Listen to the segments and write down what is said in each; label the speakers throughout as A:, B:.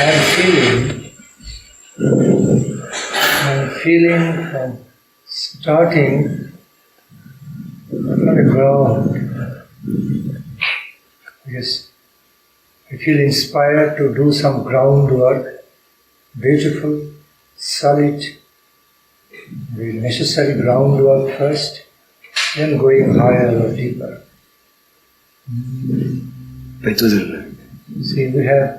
A: I'm feeling from starting from the ground. Yes, I feel inspired to do some groundwork, beautiful, solid, the necessary groundwork first, then going higher or deeper. See, we have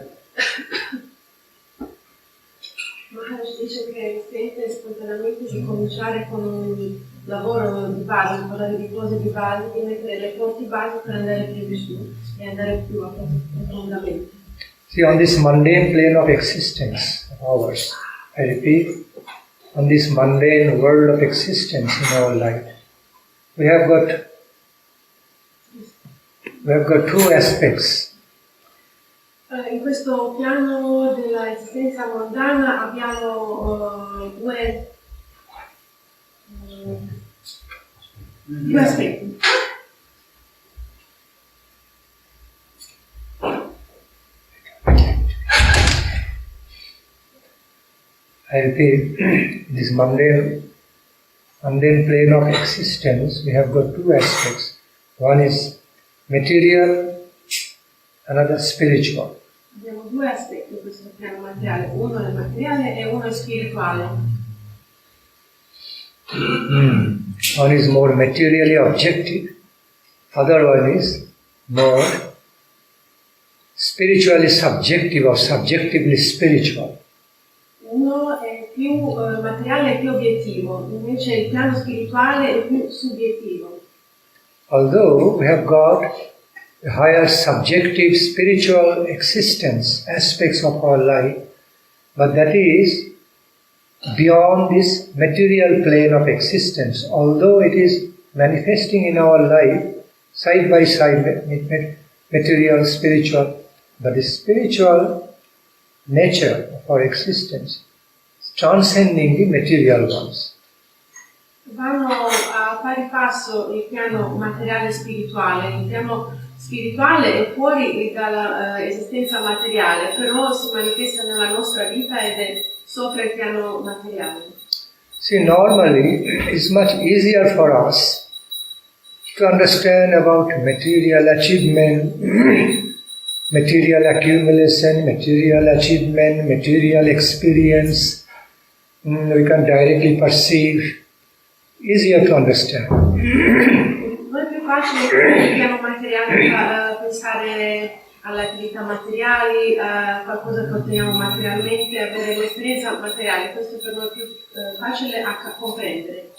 B: Maharaj dice che sente spontaneamente di cominciare con un lavoro di base, parlare di cose di base, di mettere le forti basi per andare più in su e andare più a profondamente.
A: See, on this mundane plane of existence of ours, I repeat, on this mundane world of existence in our life, we have got two aspects.
B: In questo piano della esistenza mondana abbiamo due aspetti.
A: I repeat, this mundane plane of existence, we have got two aspects. One is material, another spiritual.
B: Abbiamo due aspetti in questo piano materiale, uno è materiale e uno è spirituale.
A: One is more materially objective, other one is more spiritually subjective or subjectively spiritual.
B: Uno è più materiale e più obiettivo, invece il piano spirituale è più soggettivo.
A: Although we have got the higher subjective spiritual existence aspects of our life, but that is beyond this material plane of existence. Although it is manifesting in our life side by side, material, spiritual, but the spiritual nature of our existence is transcending the material ones.
B: Vanno a pari passo il piano materiale e spirituale. Il piano spirituale è fuori dall'esistenza materiale, però si manifesta nella nostra vita ed è sopra il piano materiale.
A: See, normally it's much easier for us to understand about material achievement, material accumulation, material achievement, material experience. We can directly perceive, easier to understand.
B: Non è più facile sul piano materiale pensare alle attività materiali, a qualcosa che otteniamo materialmente, avere l'esperienza materiale. Questo per noi è più facile a comprendere.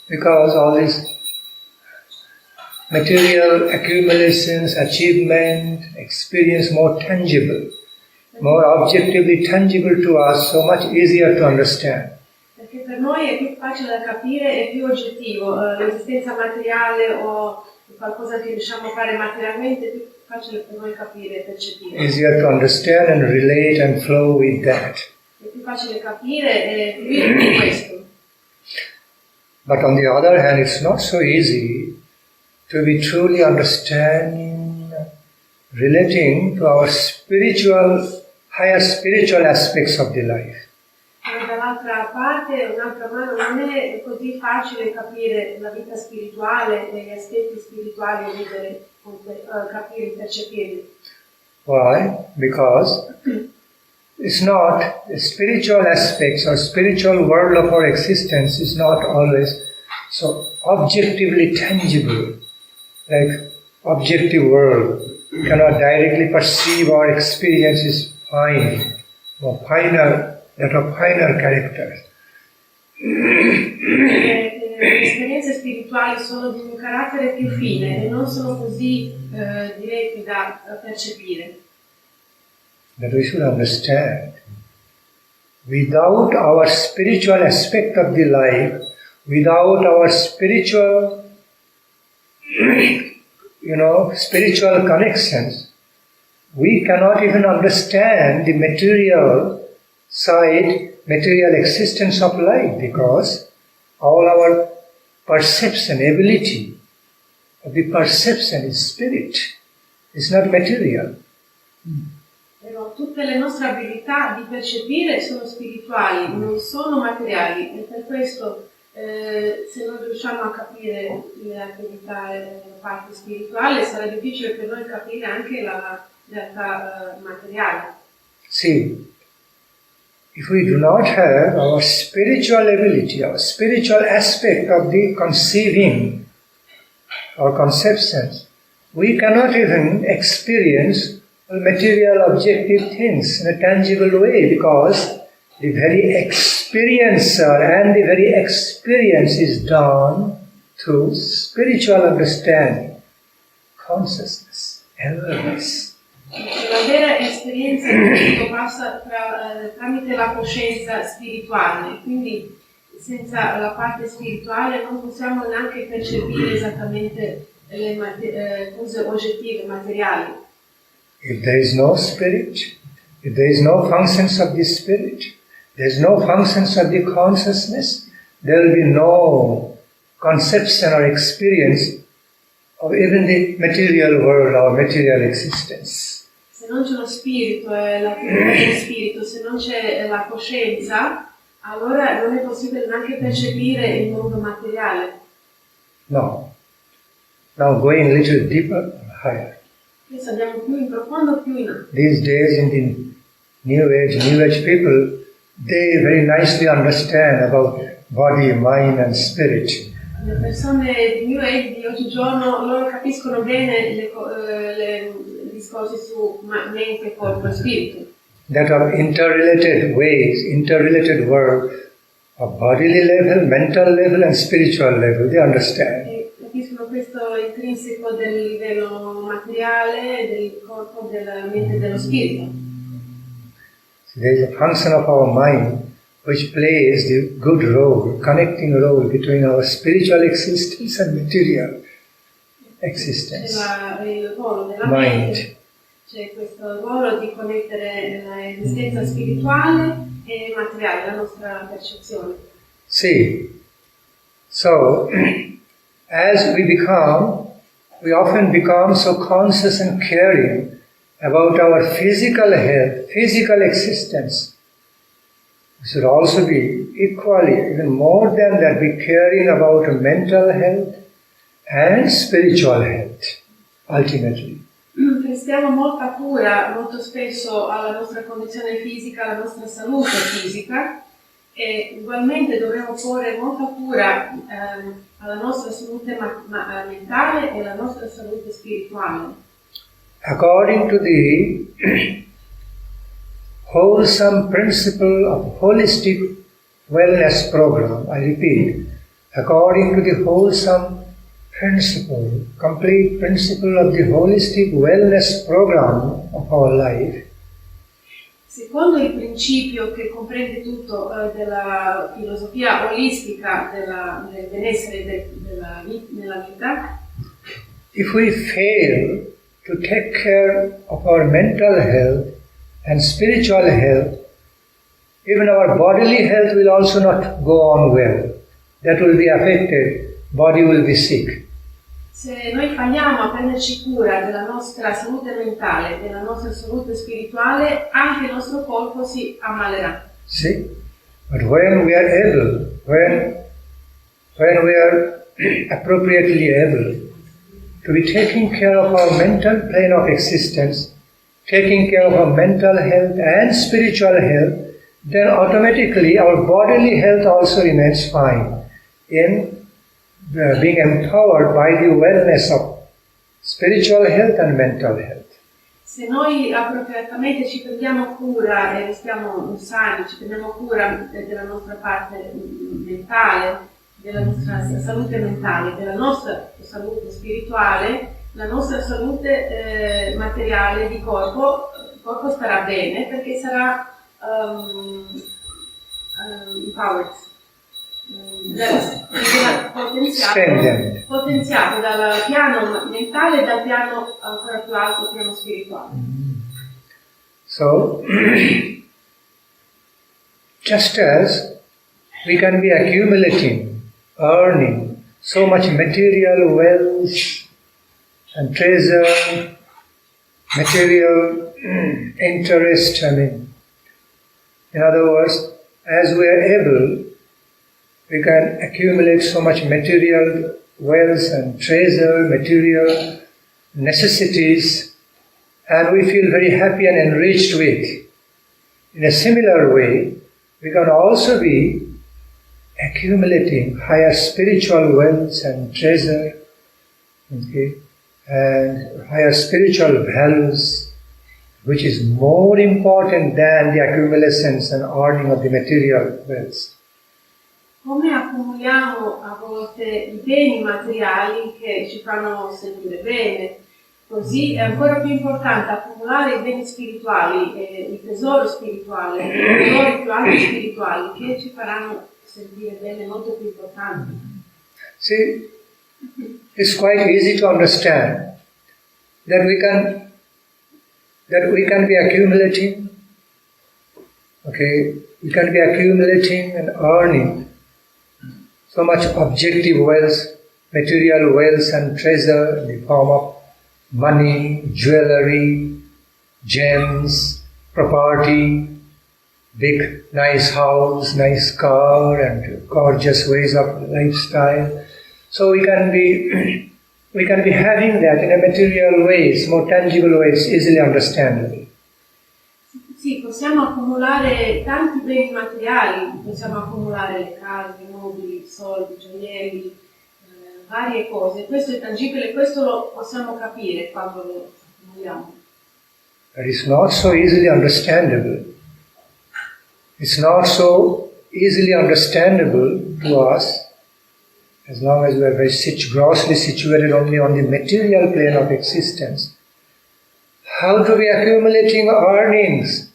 A: Because all these material accumulations, achievement, experience more tangible, more objectively tangible to us, so much easier to understand.
B: Perché per noi è più facile da capire, è più oggettivo, l'esistenza materiale o qualcosa che riusciamo a fare materialmente è più facile per noi capire e percepire.
A: Easier to understand and relate and flow with that.
B: È più facile capire e vivere con questo.
A: But on the other hand, it's not so easy to be truly understanding, relating to our higher spiritual aspects of the life.
B: Dall'altra parte, un'altra mano, non è così facile capire la vita spirituale e gli aspetti spirituali e vivere, capire, percepirli.
A: Why? Because it's not the spiritual aspects or spiritual world of our existence is not always so objectively tangible, like objective world. We cannot directly perceive our experience is fine, or finer, that of finer character.
B: Le esperienze spirituali sono di un carattere più fine e non sono così diretti da percepire.
A: That we should understand. Without our spiritual aspect of the life, without our spiritual, spiritual connections, we cannot even understand the material side, material existence of life, because all our perception, ability of the perception is spirit, it's not material.
B: Però tutte le nostre abilità di percepire sono spirituali, non sono materiali, e per questo se non riusciamo a capire le attività e la parte spirituale sarà difficile per noi capire anche la realtà materiale.
A: See, if we do not have our spiritual ability, our spiritual aspect of the conceiving, our conceptions, we cannot even experience material objective things in a tangible way, because the very experiencer and the very experience is done through spiritual understanding, consciousness, awareness.
B: La vera esperienza di tutto passa tramite la coscienza spirituale, quindi senza la parte spirituale non possiamo neanche percepire esattamente le cose oggettive, materiali.
A: If there is no spirit, if there is no functions of the spirit, there is no functions of the consciousness, there will be no conception or experience of even the material world or material existence.
B: Se non c'è lo spirito e l'attività dello spirito, se non c'è la coscienza, allora non è possibile neanche percepire il mondo materiale.
A: No. Now going a little deeper, higher.
B: Adesso andiamo più in profondo, più in alto.
A: These days in the New Age people, they very nicely understand about body, mind and spirit.
B: Le persone di New Age di oggigiorno, loro capiscono bene i discorsi su mente, corpo e spirito.
A: That are interrelated ways, interrelated world of bodily level, mental level and spiritual level, they understand.
B: E capiscono questo intrinseco del livello materiale, del corpo, della mente e dello spirito.
A: So there is a function of our mind which plays the good role, connecting role between our spiritual existence and material existence.
B: C'è il ruolo della
A: Mind.
B: mente, c'è questo ruolo di connettere l'esistenza spirituale e materiale, la nostra percezione.
A: See, so as we often become so conscious and caring about our physical health, physical existence. We should also be equally, even more than that, be caring about mental health and spiritual health, ultimately.
B: Prestiamo molta cura molto spesso alla nostra condizione fisica, alla nostra salute fisica, e ugualmente dovremo porre molta cura alla nostra salute mentale e alla nostra salute spirituale.
A: According to the wholesome principle of holistic wellness program, I repeat, according to the wholesome principle, complete principle of the holistic wellness program of our life,
B: secondo il principio che comprende tutto della filosofia olistica del benessere nella vita,
A: if we fail to take care of our mental health and spiritual health, even our bodily health will also not go on well. That will be affected, body will be sick.
B: Se noi falliamo a prenderci cura della nostra salute mentale, della nostra salute spirituale, anche il nostro corpo si ammalerà.
A: See? But when we are able, when we are appropriately able to be taking care of our mental plane of existence, taking care of our mental health and spiritual health, then automatically our bodily health also remains fine in being empowered by the wellness of spiritual health and mental health.
B: Se noi appropriatamente ci prendiamo cura e restiamo sani, ci prendiamo cura della nostra parte mentale, della nostra salute mentale, della nostra salute spirituale, la nostra salute materiale di corpo, il corpo starà bene perché sarà empowered, potenziato dal piano mentale e dal piano ancora più alto, piano spirituale.
A: So, just as we can be accumulating, earning so much material wealth and treasure, material interest. In other words, as we are able, we can accumulate so much material wealth and treasure, material necessities, and we feel very happy and enriched with. In a similar way, we can also be accumulating higher spiritual wealth and treasure, and higher spiritual values, which is more important than the accumulations and earning of the material wealth.
B: Come accumuliamo a volte i beni materiali che ci fanno sentire bene, così è ancora più importante accumulare i beni spirituali, il tesoro spirituale, i tesori più alti spirituali che ci faranno sentire bene, molto più importanti.
A: See, it's quite easy to understand that we can be accumulating, we can be accumulating and earning so much objective wealth, material wealth and treasure in the form of money, jewelry, gems, property, big nice house, nice car, and gorgeous ways of lifestyle. So we can be having that in a material ways, more tangible ways, easily understandable.
B: Sì, possiamo accumulare tanti beni materiali, possiamo accumulare le case, i mobili, i soldi, gioielli, varie cose. Questo è tangibile, questo lo possiamo capire quando lo accumuliamo.
A: But it's not so easily understandable. It's not so easily understandable to us as long as we are very grossly situated only on the material plane of existence. How to be accumulating earnings,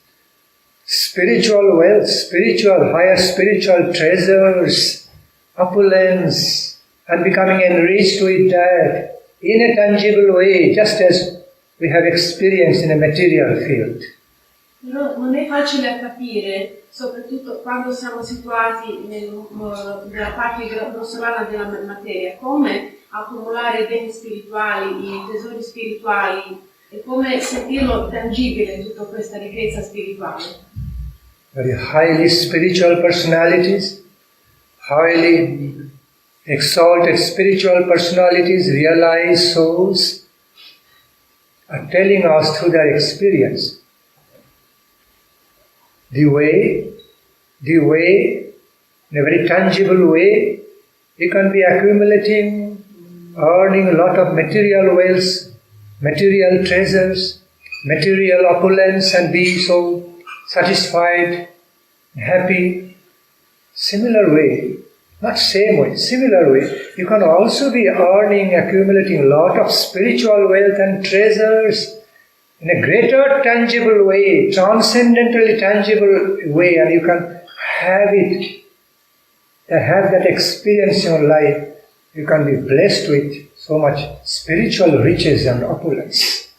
A: spiritual wealth, higher spiritual treasures, opulence, and becoming enriched with that in a tangible way, just as we have experienced in a material field.
B: Però non è facile capire, soprattutto quando siamo situati nella parte grossolana della materia, come accumulare i beni spirituali, i tesori spirituali, e come sentirlo tangibile tutta questa ricchezza spirituale.
A: Very highly spiritual personalities, highly exalted spiritual personalities, realized souls, are telling us through their experience the way, in a very tangible way, you can be accumulating, earning a lot of material wealth, material treasures, material opulence, and be so satisfied, happy. Similar way, not same way, similar way, you can also be earning, accumulating a lot of spiritual wealth and treasures in a greater tangible way, transcendentally tangible way, and you can have it, have that experience in your life. You can be blessed with so much spiritual riches and opulence.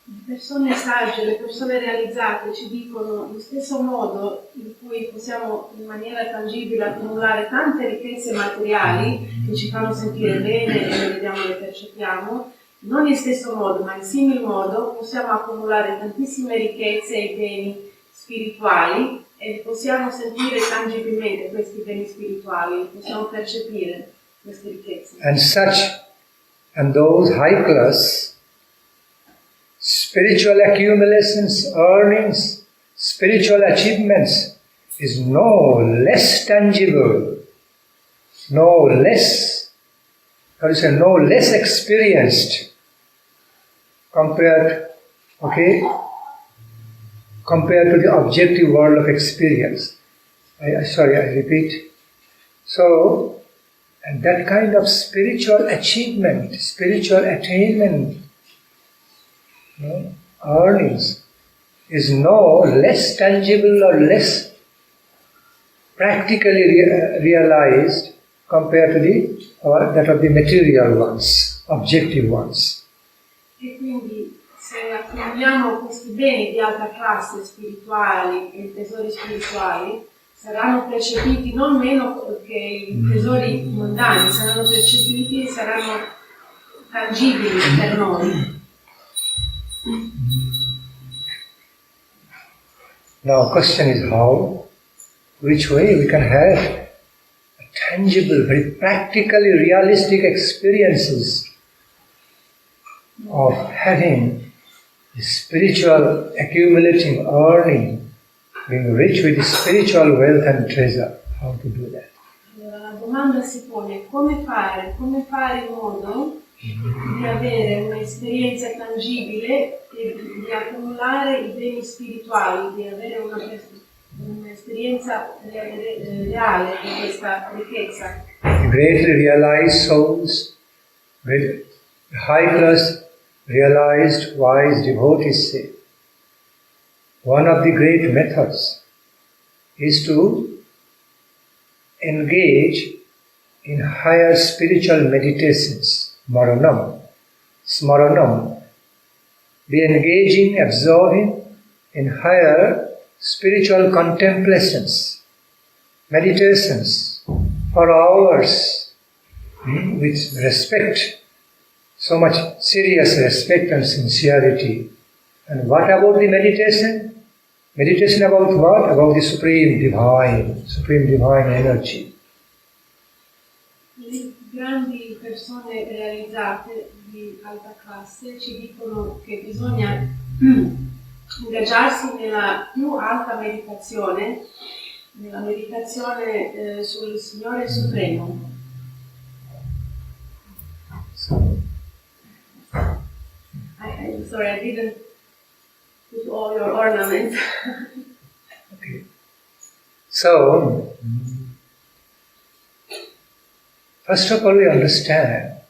B: Le persone sagge, le persone realizzate ci dicono lo stesso modo in cui possiamo in maniera tangibile accumulare tante ricchezze materiali che ci fanno sentire bene e le vediamo e le percepiamo, non in stesso modo, ma in simile modo possiamo accumulare tantissime ricchezze e beni spirituali e possiamo sentire tangibilmente questi beni spirituali, possiamo percepire queste ricchezze.
A: And those high class spiritual accumulations, earnings, spiritual achievements is no less tangible, no less experienced compared to the objective world of experience. I repeat. So, and that kind of spiritual achievement, spiritual attainment, earnings is no less tangible or less practically realized compared to that of the material ones, objective ones.
B: E quindi se accumuliamo questi beni di alta classe spirituali e tesori spirituali, saranno percepiti non meno che i tesori mondani, saranno percepiti, saranno tangibili per noi.
A: Now, question is how, which way we can have tangible, very practically realistic experiences of having the spiritual accumulating, earning, being rich with the spiritual wealth and treasure. How to do that?
B: Allora, la domanda si pone come fare in modo di avere un'esperienza tangibile e di accumulare i beni spirituali, di avere un'esperienza reale di questa ricchezza.
A: The greatly realized souls, with high class realized wise devotees say, one of the great methods is to engage in higher spiritual meditations, smaranam, be engaging, absorbing in higher spiritual contemplations, meditations for hours with respect, so much serious respect and sincerity. And what about the meditation? Meditation about what? About the supreme divine energy.
B: Le grandi persone realizzate di alta classe ci dicono che bisogna ingaggiarsi nella più alta meditazione, nella meditazione sul Signore Supremo. I'm sorry, I didn't put all your ornaments.
A: Okay. So, first of all, we understand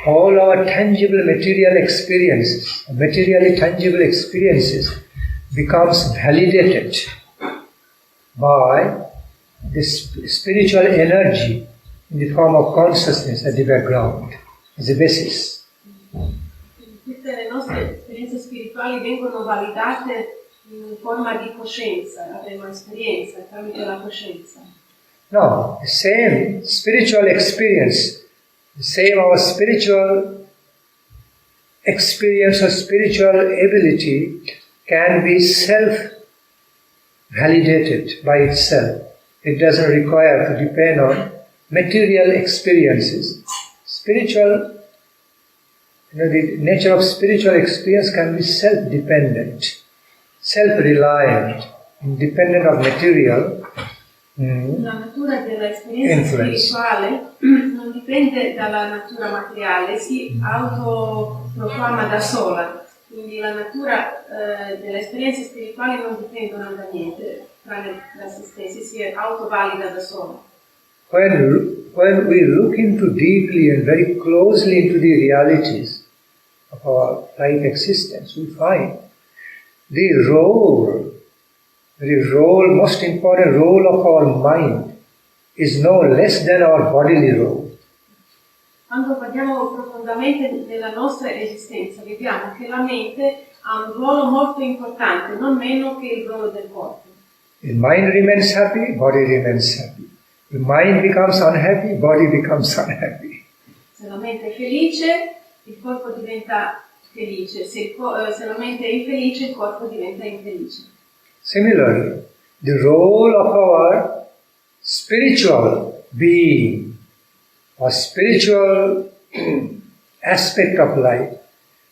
A: all our tangible material experiences, materially tangible experiences becomes validated by this spiritual energy in the form of consciousness at the background, as a basis.
B: Tutte le nostre esperienze spirituali vengono validate in forma di coscienza, avremo esperienza tramite la coscienza.
A: No, the same spiritual experience, the same our spiritual experience or spiritual ability can be self-validated by itself. It doesn't require to depend on material experiences. The nature of spiritual experience can be self-dependent, self-reliant, independent of material
B: La natura dell'esperienza spirituale non dipende dalla natura materiale, si autoproclama da sola, quindi la natura delle esperienze spirituali non dipendono da niente, tranne da se stessi, si autovalida da sola.
A: When we look into deeply and very closely into the realities of our life existence, we find the most important role of our mind is no less than our bodily role.
B: Quando guardiamo profondamente nella nostra esistenza, vediamo che la mente ha un ruolo molto importante, non meno che il ruolo del corpo.
A: The mind remains happy, body remains happy. The mind becomes unhappy, body becomes unhappy.
B: Se la mente è felice, il corpo diventa felice. Se la mente è infelice, il corpo diventa infelice.
A: Similarly, the role of our spiritual being, or spiritual aspect of life,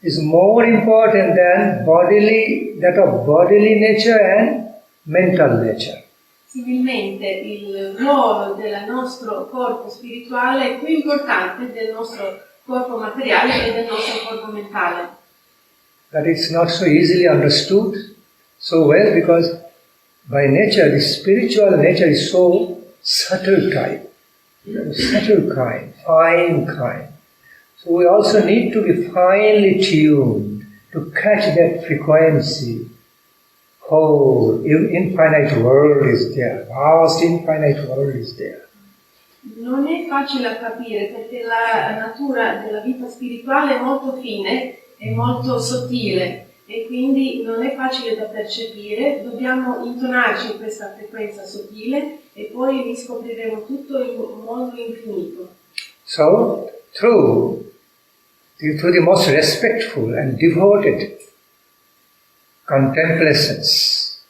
A: is more important than that of bodily nature and mental nature.
B: Similmente, il ruolo del nostro corpo spirituale è più importante del nostro corpo materiale e del nostro corpo mentale.
A: That it's not so easily understood so well, because by nature, the spiritual nature is so subtle type, fine kind. So we also need to be finely tuned to catch that frequency. Whole infinite world is there, vast infinite world is there.
B: Non è facile a capire perché la natura della vita spirituale è molto fine e molto sottile e quindi non è facile da percepire, dobbiamo intonarci in questa frequenza sottile e poi riscopriremo tutto il mondo infinito.
A: So, through through the most respectful and devoted contemplations,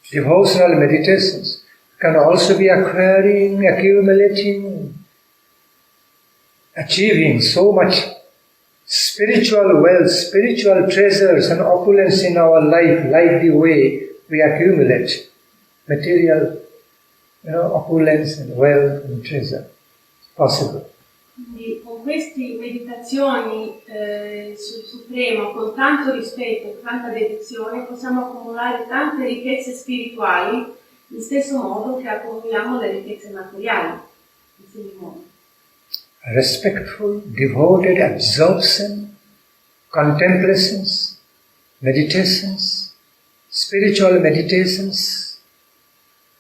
A: devotional meditations, can also be acquiring, accumulating, achieving so much spiritual wealth, spiritual treasures and opulence in our life, like the way we accumulate material, opulence and wealth and treasure. It's possible.
B: Quindi con queste meditazioni sul Supremo, con tanto rispetto, con tanta dedizione, possiamo accumulare tante ricchezze spirituali, in stesso modo che accumuliamo le ricchezze materiali.
A: Respectful, devoted absorption, contemplations, meditations, spiritual meditations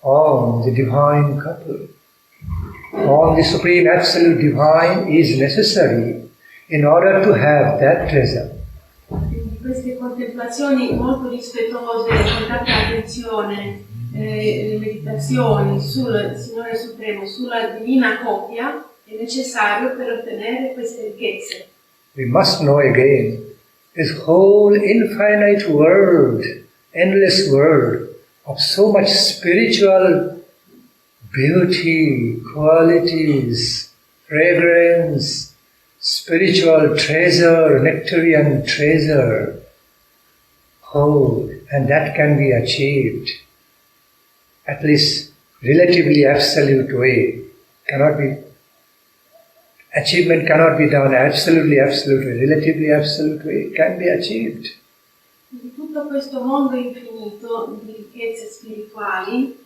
A: on the divine couple, on the Supreme Absolute Divine is necessary in order to have that treasure.
B: Queste contemplazioni molto rispettose, con tanta attenzione, le meditazioni sul Signore Supremo, sulla Divina Coppia, è necessario per ottenere queste ricchezze.
A: We must know again this whole infinite world, endless world of so much spiritual beauty, qualities, fragrance, spiritual treasure, nectarian treasure, and that can be achieved, at least relatively absolute way. Achievement cannot be done absolutely absolute way, relatively absolute way, it can be achieved.
B: Di tutto questo mondo infinito di ricchezze spirituali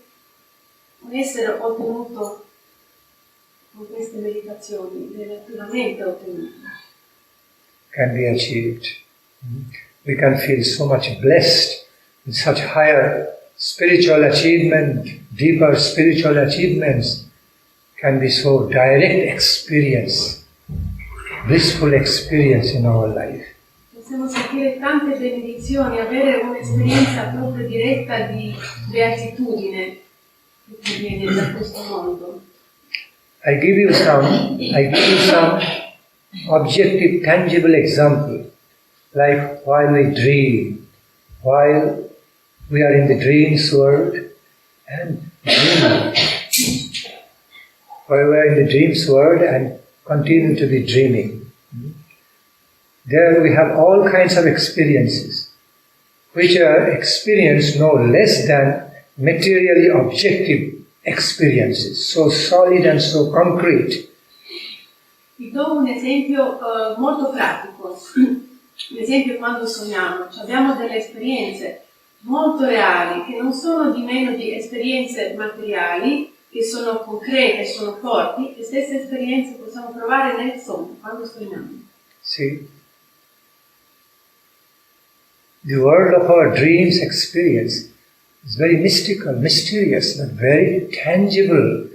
B: può essere ottenuto con queste meditazioni, relativamente ottenuto.
A: Can be achieved. We can feel so much blessed with such higher spiritual achievement, deeper spiritual achievements can be so direct experience, blissful experience in our life.
B: Possiamo sentire tante benedizioni, avere un'esperienza proprio diretta di beatitudine che viene da questo mondo.
A: I give you some objective, tangible example, like while we dream, while we are in the dreams world and dreaming. While we are in the dreams world and continue to be dreaming. There we have all kinds of experiences, which are experienced no less than materially objective experiences, so solid and so concrete.
B: Vi do un esempio molto pratico. L'esempio è quando sogniamo, abbiamo delle esperienze molto reali che non sono di meno di esperienze materiali, che sono concrete, sono forti, le stesse esperienze possiamo provare nel sogno, quando sogniamo.
A: See, the world of our dreams experience is very mystical, mysterious, but very tangible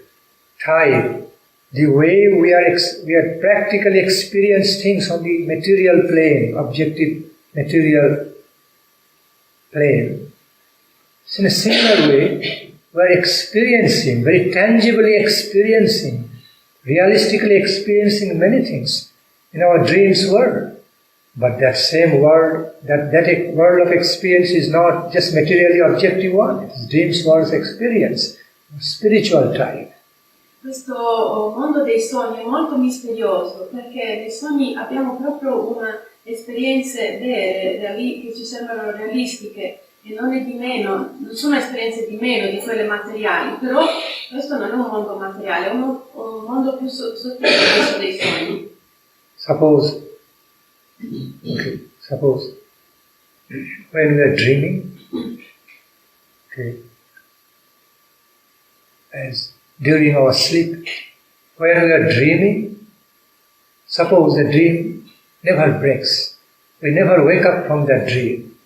A: type. The way we are practically experience things on the material plane, objective material plane. So in a similar way, we are experiencing, very tangibly experiencing, realistically experiencing many things in our dreams world. But that same world, that world of experience is not just materially objective one. It is dreams world's experience, spiritual type.
B: Questo mondo dei sogni è molto misterioso perché nei sogni abbiamo proprio esperienze vere, che ci sembrano realistiche e non è di meno, non sono esperienze di meno di quelle materiali, però questo non è un mondo materiale, è un mondo più sottile questo dei sogni.
A: Suppose when we are dreaming, as during our sleep, when we are dreaming, suppose the dream never breaks, we never wake up from that dream,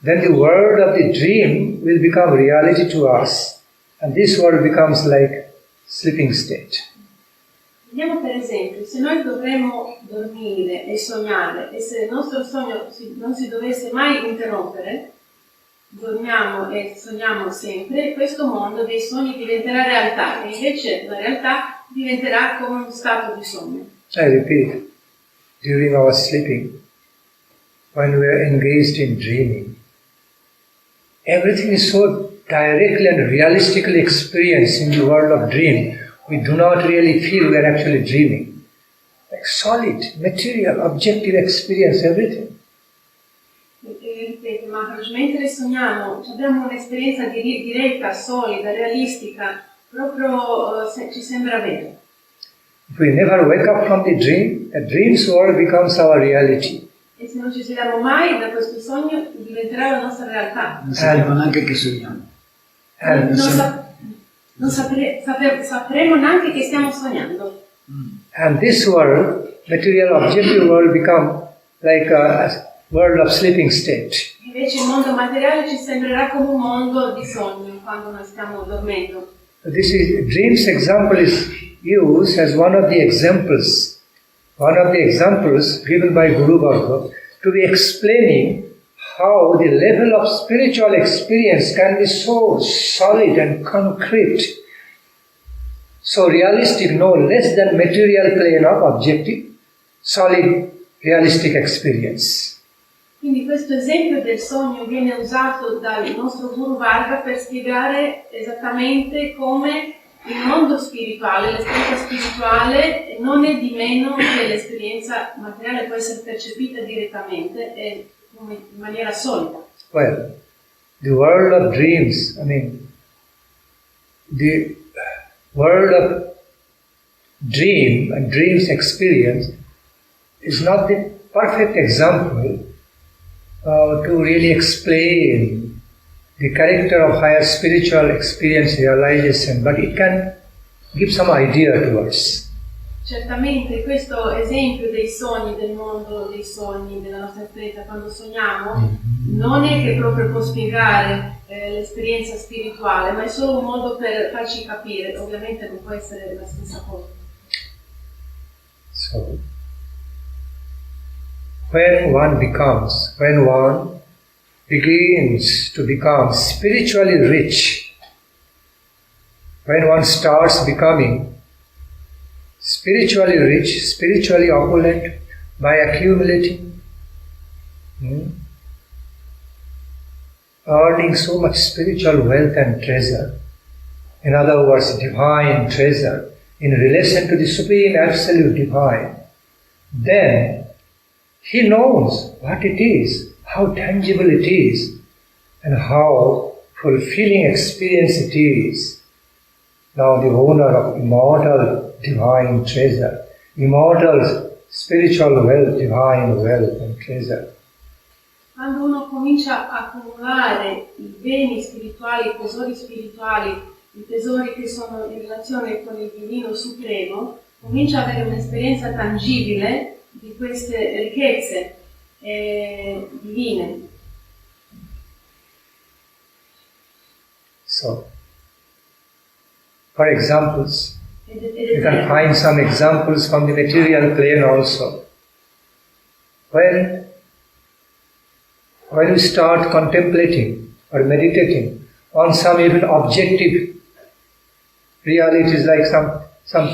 A: then the world of the dream will become reality to us, and this world becomes like sleeping state.
B: Vediamo per esempio, se noi dovremmo dormire e sognare e se il nostro sogno non si dovesse mai interrompere, dormiamo e sogniamo sempre, questo mondo dei sogni diventerà realtà e invece la realtà diventerà come uno stato di sogno.
A: I repeat, during our sleeping, when we are engaged in dreaming, everything is so directly and realistically experienced in the world of dream, we do not really feel we are actually dreaming. Like solid, material, objective experience, everything.
B: Ripeto, Maharaj, mentre sogniamo abbiamo un'esperienza diretta, solida, realistica, proprio ci sembra vero.
A: If we never wake up from the dream's world becomes our reality.
B: E se non ci svegliamo mai da questo sogno, diventerà la nostra realtà.
C: Non sappiamo neanche che sogniamo.
B: Sapremo neanche che stiamo sognando.
A: And this world, material objective world, become like a world of sleeping state.
B: Invece il mondo materiale ci sembrerà come un mondo di sogno quando noi stiamo dormendo.
A: Dream's example is used as one of the examples given by Guru Bhargava to be explaining how the level of spiritual experience can be so solid and concrete, so realistic, no less than material plane of objective, solid, realistic experience.
B: Quindi questo esempio del sogno viene usato dal nostro Guru Varga per spiegare esattamente come il mondo spirituale, l'esperienza spirituale non è di meno che l'esperienza materiale, può essere percepita direttamente e in maniera solida.
A: Well, the world of dreams, the world of dream and dreams experience is not the perfect example to really explain the character of higher spiritual experience realization, but it can give some idea to us.
B: Certamente questo esempio dei sogni, del mondo dei sogni, della nostra esperienza quando sogniamo, non è che proprio può spiegare l'esperienza spirituale, ma è solo un modo per farci capire, ovviamente non può essere la stessa cosa.
A: So, when one begins to become spiritually rich, when one starts becoming spiritually rich, spiritually opulent by accumulating, earning so much spiritual wealth and treasure, in other words, divine treasure, in relation to the Supreme Absolute Divine, then he knows what it is, how tangible it is, and how fulfilling experience it is. Now the owner of immortal divine treasure, immortal spiritual wealth, divine wealth and treasure.
B: Quando uno comincia a accumulare i beni spirituali, i tesori che sono in relazione con il Divino Supremo, comincia ad avere un'esperienza tangibile di queste ricchezze divine.
A: So, for examples, you can find some examples from the material plane also. When you start contemplating or meditating on some even objective realities like some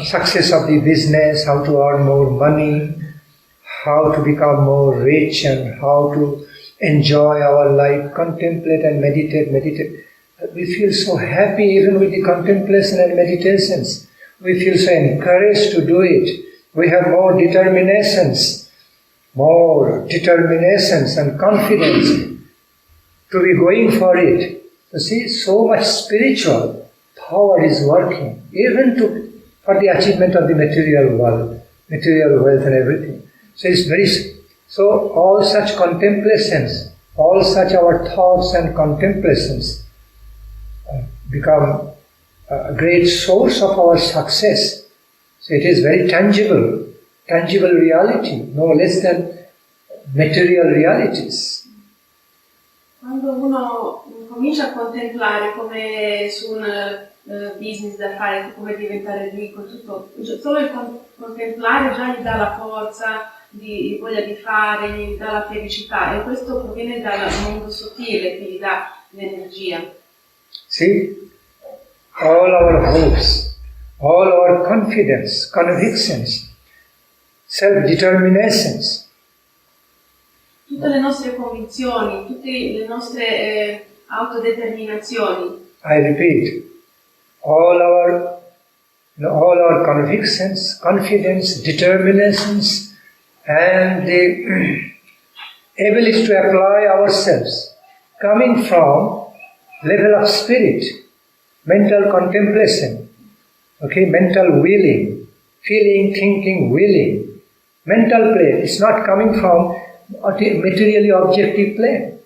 A: success of the business, how to earn more money, how to become more rich and how to enjoy our life, contemplate and meditate. We feel so happy even with the contemplation and meditations. We feel so encouraged to do it. We have more determinations and confidence to be going for it. You see, so much spiritual power is working, even for the achievement of the material world, material wealth and everything. So all such contemplations, all such our thoughts and contemplations become a great source of our success. So it is very tangible reality, no less than material realities.
B: Quando uno comincia a contemplare come su un business da fare, come diventare ricco, tutto, solo il contemplare già gli dà la forza, di voglia di fare, gli dà la felicità, e questo proviene dal mondo sottile che gli dà l'energia.
A: See, all our hopes, all our confidence, convictions, self-determinations.
B: Tutte le nostre convinzioni, tutte le nostre autodeterminazioni.
A: I repeat, all our convictions, confidence, determinations, and the ability to apply ourselves, coming from level of spirit, mental contemplation, mental willing, feeling, thinking, willing, mental plane. It's not coming from materially objective plane.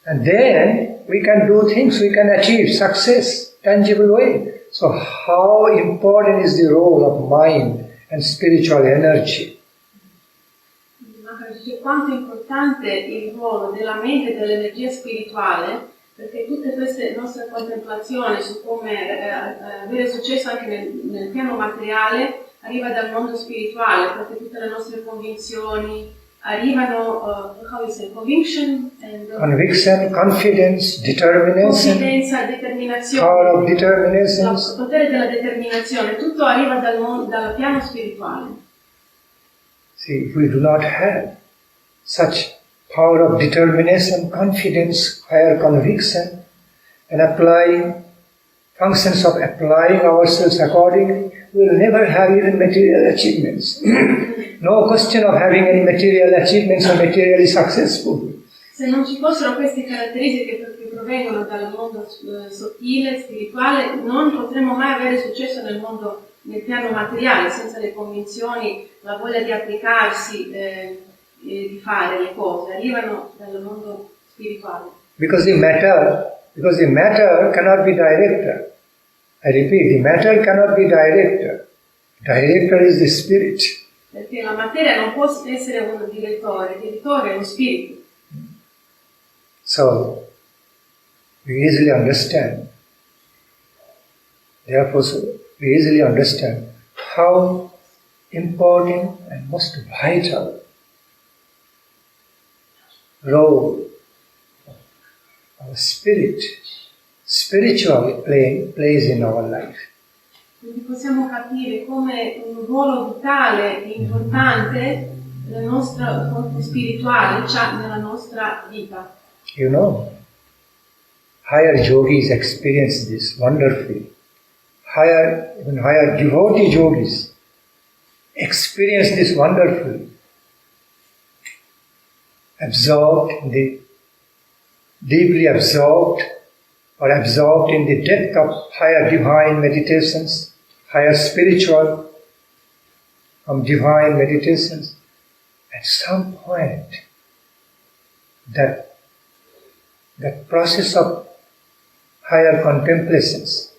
A: And then we can do things, we can achieve success, tangible way. So how important is the role of mind and spiritual energy?
B: Quanto è importante il ruolo della mente e dell'energia spirituale, perché tutte queste nostre contemplazioni su come avere successo anche nel piano materiale arriva dal mondo spirituale, perché tutte le nostre convinzioni arrivano, conviction,
A: confidence,
B: confidenza, determinazione,
A: power of determination,
B: il potere della determinazione, tutto arriva dal piano spirituale.
A: See, if we do not have such power of determination, confidence, higher conviction, and applying functions of applying ourselves accordingly, we will never have even material achievements. No question of having any material achievements or materially successful.
B: Se non ci fossero queste caratteristiche che provengono dal mondo sottile, spirituale, non potremmo mai avere successo nel piano materiale, senza le convinzioni, la voglia di applicarsi, di fare le cose, arrivano dal mondo spirituale.
A: Because the matter cannot be director. I repeat, the matter cannot be director. Director is the spirit.
B: Perché la materia non può essere un direttore, il direttore è lo spirito.
A: So, we easily understand. Therefore, we easily understand how important and most vital role our spiritual plays in our life.
B: Quindi possiamo capire come un ruolo vitale e importante del nostro corpo spirituale c'ha nella nostra vita.
A: You know, higher yogis experience this wonderfully. Even higher devotee yogis experience this wonderfully. Deeply absorbed in the depth of higher divine meditations, higher spiritual divine meditations. At some point, that process of higher contemplations,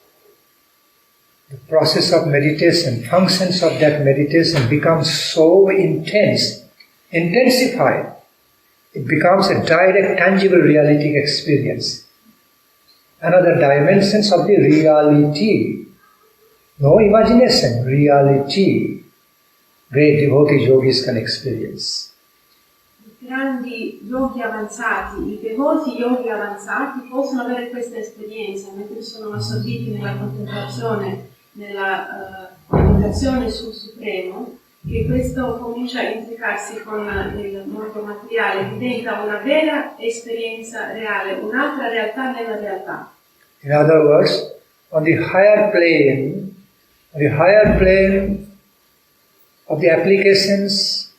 A: the process of meditation, functions of that meditation becomes so intensified. It becomes a direct, tangible reality experience. Another dimensions of the reality. No imagination, reality. Great devotee yogis can experience.
B: I grandi yogi avanzati, i devoti yogi avanzati possono avere questa esperienza mentre sono assorbiti nella contemplazione, nella meditazione sul Supremo, che questo comincia a intricarsi con il mondo materiale, diventa una vera esperienza reale, un'altra realtà nella realtà.
A: In other words, on the higher plane of the applications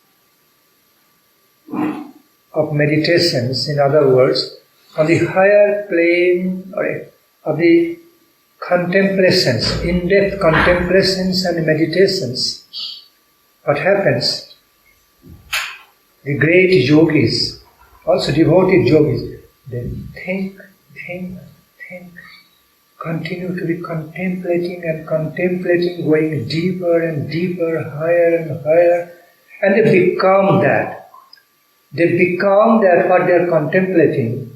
A: of meditations, in other words, on the higher plane of the contemplations, in-depth contemplations and meditations, what happens? The great yogis, also devoted yogis, they think, continue to be contemplating, going deeper and deeper, higher and higher, and they become that. What they are contemplating,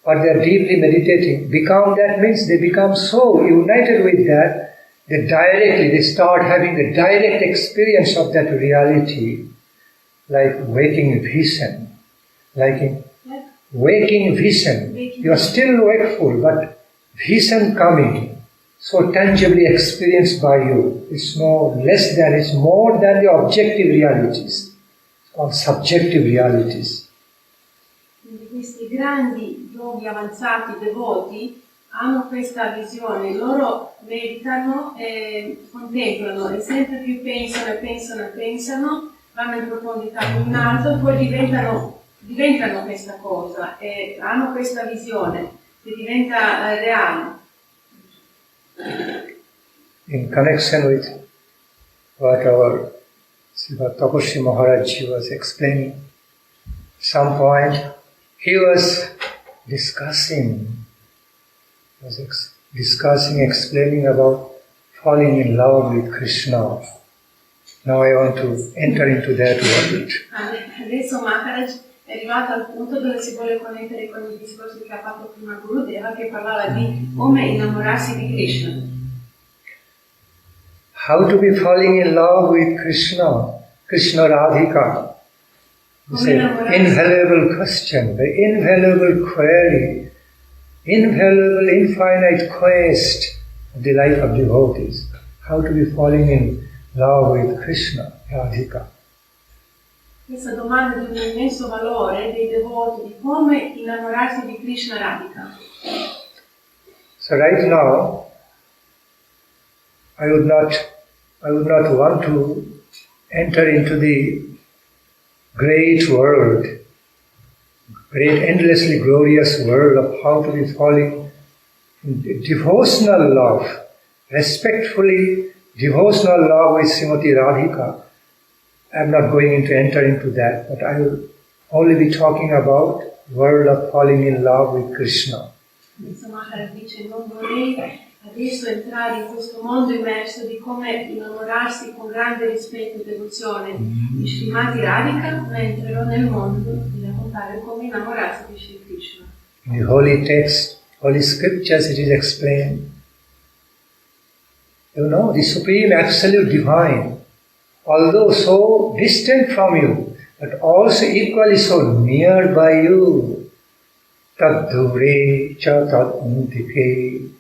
A: what they are deeply meditating, means they become so united with that, they start having a direct experience of that reality, like waking vision. You are still wakeful, but vision coming, so tangibly experienced by you. It's no less than, it's more than the objective realities, or subjective realities.
B: Quindi questi grandi yogi avanzati, devoti, hanno questa visione, loro meditano e contemplano e sempre più pensano, vanno in profondità più in alto e poi diventano questa cosa e hanno questa visione che diventa reale.
A: In connection with what our Srimad Maharaj was explaining, at some point he was explaining about falling in love with Krishna. Now I want to enter into that world.
B: Adesso Maharaj è arrivato al punto dove si vuole connettere con il discorso che ha fatto prima Gurudeva, che parlava di come innamorarsi di Krishna.
A: How to be falling in love with Krishna, Krishna Radhika. It's an invaluable question, the invaluable query, invaluable infinite quest of the life of devotees. How to be falling in love with Krishna, Radhika.
B: Questa domanda di un immenso valore dei devoti, di come innamorarsi di Krishna Radhika.
A: So right now, I would not want to enter into the great world, great endlessly glorious world of how to be falling in devotional love, respectfully devotional love with Srimati Radhika. I'm not going to enter into that, but I will only be talking about world of falling in love with Krishna.
B: Maharaj dice, non vorrei adesso entrare in questo mondo immerso di come innamorarsi con grande rispetto e devozione di Srimati Radhika, ma entrerò nel mondo di raccontare come innamorarsi di Shri Krishna.
A: In the holy text, holy scriptures, it is explained. You know, the Supreme Absolute Divine, although so distant from you, but also equally so near by you. Tad dure cha tad antike.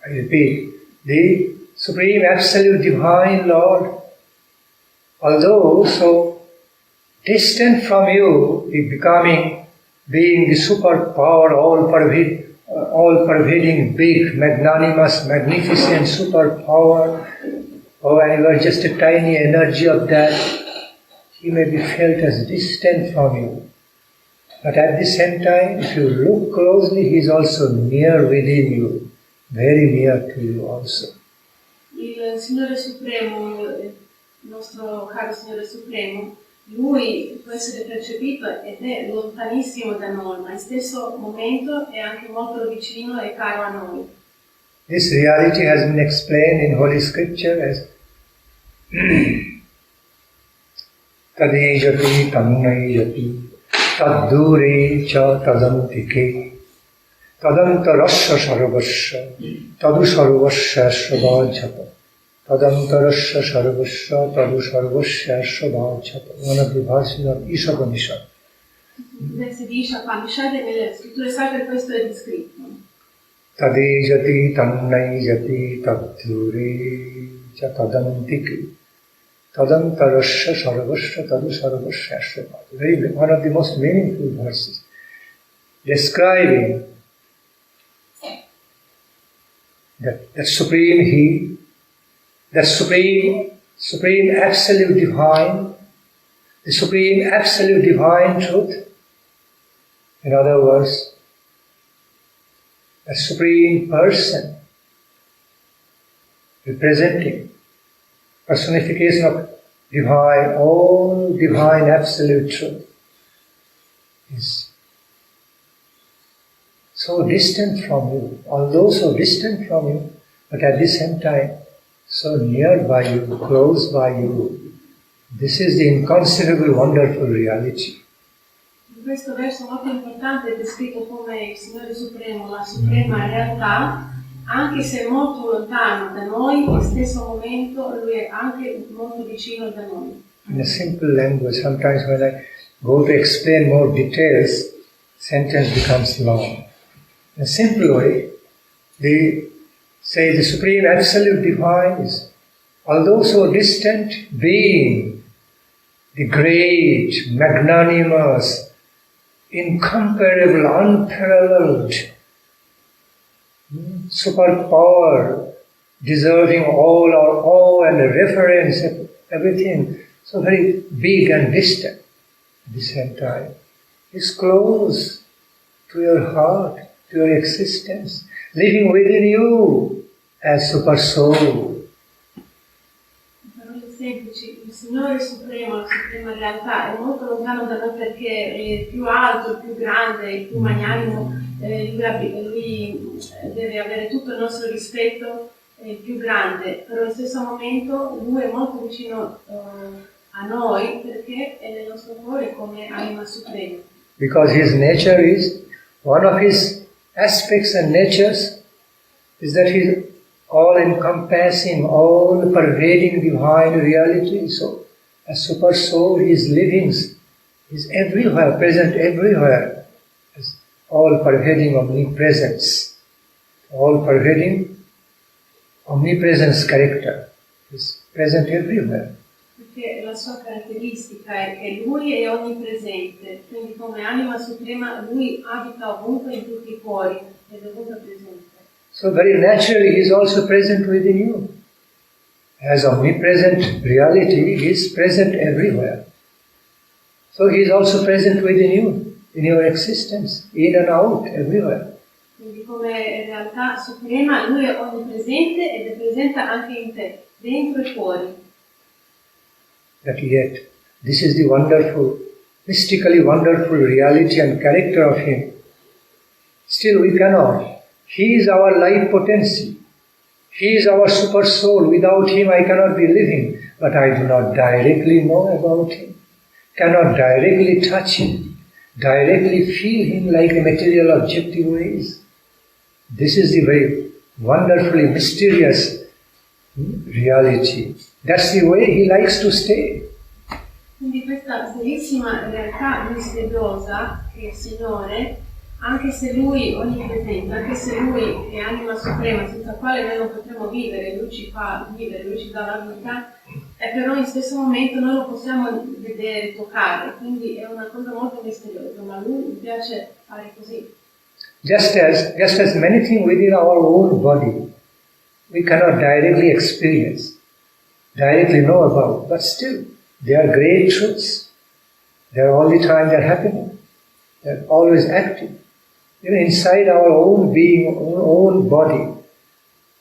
A: I repeat, the Supreme Absolute Divine Lord, although so distant from you, being the superpower, all-pervading, big, magnanimous, magnificent superpower, and you are just a tiny energy of that, he may be felt as distant from you. But at the same time, if you look closely, he is also near within you, very near to you also.
B: Il Signore Supremo, il nostro caro Signore Supremo, Lui può essere percepito ed è lontanissimo da noi, ma allo stesso momento è anche molto vicino e caro a noi.
A: This reality has been explained in Holy Scripture as Tadejati Tannayati Taddure cha tadantike Tadantarasya sarvasya Tadu sarvasya svajata Tadantarasya sarvasya Tadu sarvasya svajata. One of the verses of Ishapanishad.
B: Si dice a Upanishad e nelle scritture sacre questo è descritto.
A: Tadejati Tannayati Taddure cha tadantike Tadantarasya sarvasya Tadu sarvasya svajata. One of the most meaningful verses describing that supreme He, that supreme absolute divine, the supreme absolute divine truth. In other words, a supreme person representing personification of divine, all divine absolute truth is so distant from you, although so distant from you, but at the same time so near by you, close by you. This is the inconceivable, wonderful reality.
B: In questo verso molto importante è descritto come il Signore Supremo, la suprema realtà, anche se è molto lontano da noi, allo stesso momento Lui è anche molto vicino da noi.
A: In a simple language, sometimes when I go to explain more details, sentence becomes long. In a simple way, The Supreme Absolute Divine is, although so distant being, the great, magnanimous, incomparable, unparalleled, superpower, deserving all our awe and reverence, everything, so very big and distant at the same time, is close to your heart, to your existence, living within you as super soul.
B: Parole semplici, il Signore Supremo, la Suprema Realtà, è molto lontano da noi perché è il più alto, il più grande, il più magnanimo, lui deve avere tutto il nostro rispetto, è il più grande, però allo stesso momento lui è molto vicino a noi perché è nel nostro cuore come anima suprema.
A: Because his nature is, one of his aspects and natures is that he is all-encompassing, all-pervading divine reality. So, as super soul, he is living, he is everywhere, present everywhere, as all-pervading omnipresence, all-pervading omnipresence character, is present everywhere.
B: Perché la sua caratteristica è che lui è onnipresente, quindi come anima suprema lui abita ovunque in tutti i cuori ed è ovunque presente.
A: So very naturally he is also present within you. As omnipresent reality, he is present everywhere. So he is also present within you, in your existence, in and out, everywhere.
B: Quindi come realtà suprema lui è onnipresente ed è presente anche in te, dentro e fuori.
A: That yet, this is the wonderful, mystically wonderful reality and character of him. Still we cannot. He is our life potency. He is our super soul. Without him I cannot be living. But I do not directly know about him. Cannot directly touch him. Directly feel him like a material objective ways. This is the very wonderfully mysterious reality. That's the way he likes to stay.
B: Quindi questa bellissima realtà misteriosa che è il Signore, anche se lui onnipresente, anche se lui è anima suprema senza quale noi non potremo vivere, lui ci fa vivere, lui ci dà la vita, e però in stesso momento noi lo possiamo vedere, toccare, quindi è una cosa molto misteriosa, ma lui gli piace fare così.
A: Just as many things within our own body we cannot directly experience, directly know about, but still they are great truths. They are all the time they are happening. They are always active. Even inside our own being, our own body,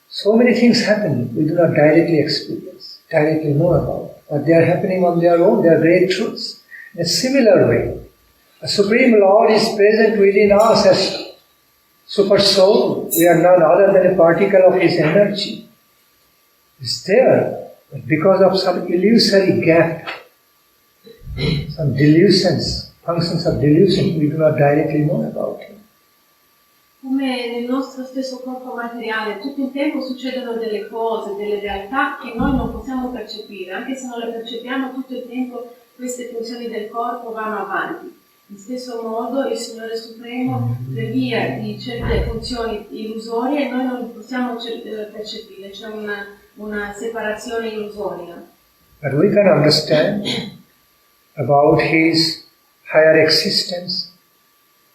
A: so many things happen we do not directly experience, directly know about, but they are happening on their own. They are great truths. In a similar way, a Supreme Lord is present within us as super soul. We are none other than a particle of his energy. It's there, but because of some illusory gap, some delusions, functions of delusion, we do not directly know about him.
B: Come nel nostro stesso corpo materiale, tutto il tempo succedono delle cose, delle realtà che noi non possiamo percepire, anche se non le percepiamo tutto il tempo queste funzioni del corpo vanno avanti. In stesso modo il Signore Supremo, per via di certe funzioni illusorie, noi non le possiamo percepire, c'è una separazione illusoria.
A: But we can understand about his higher existence,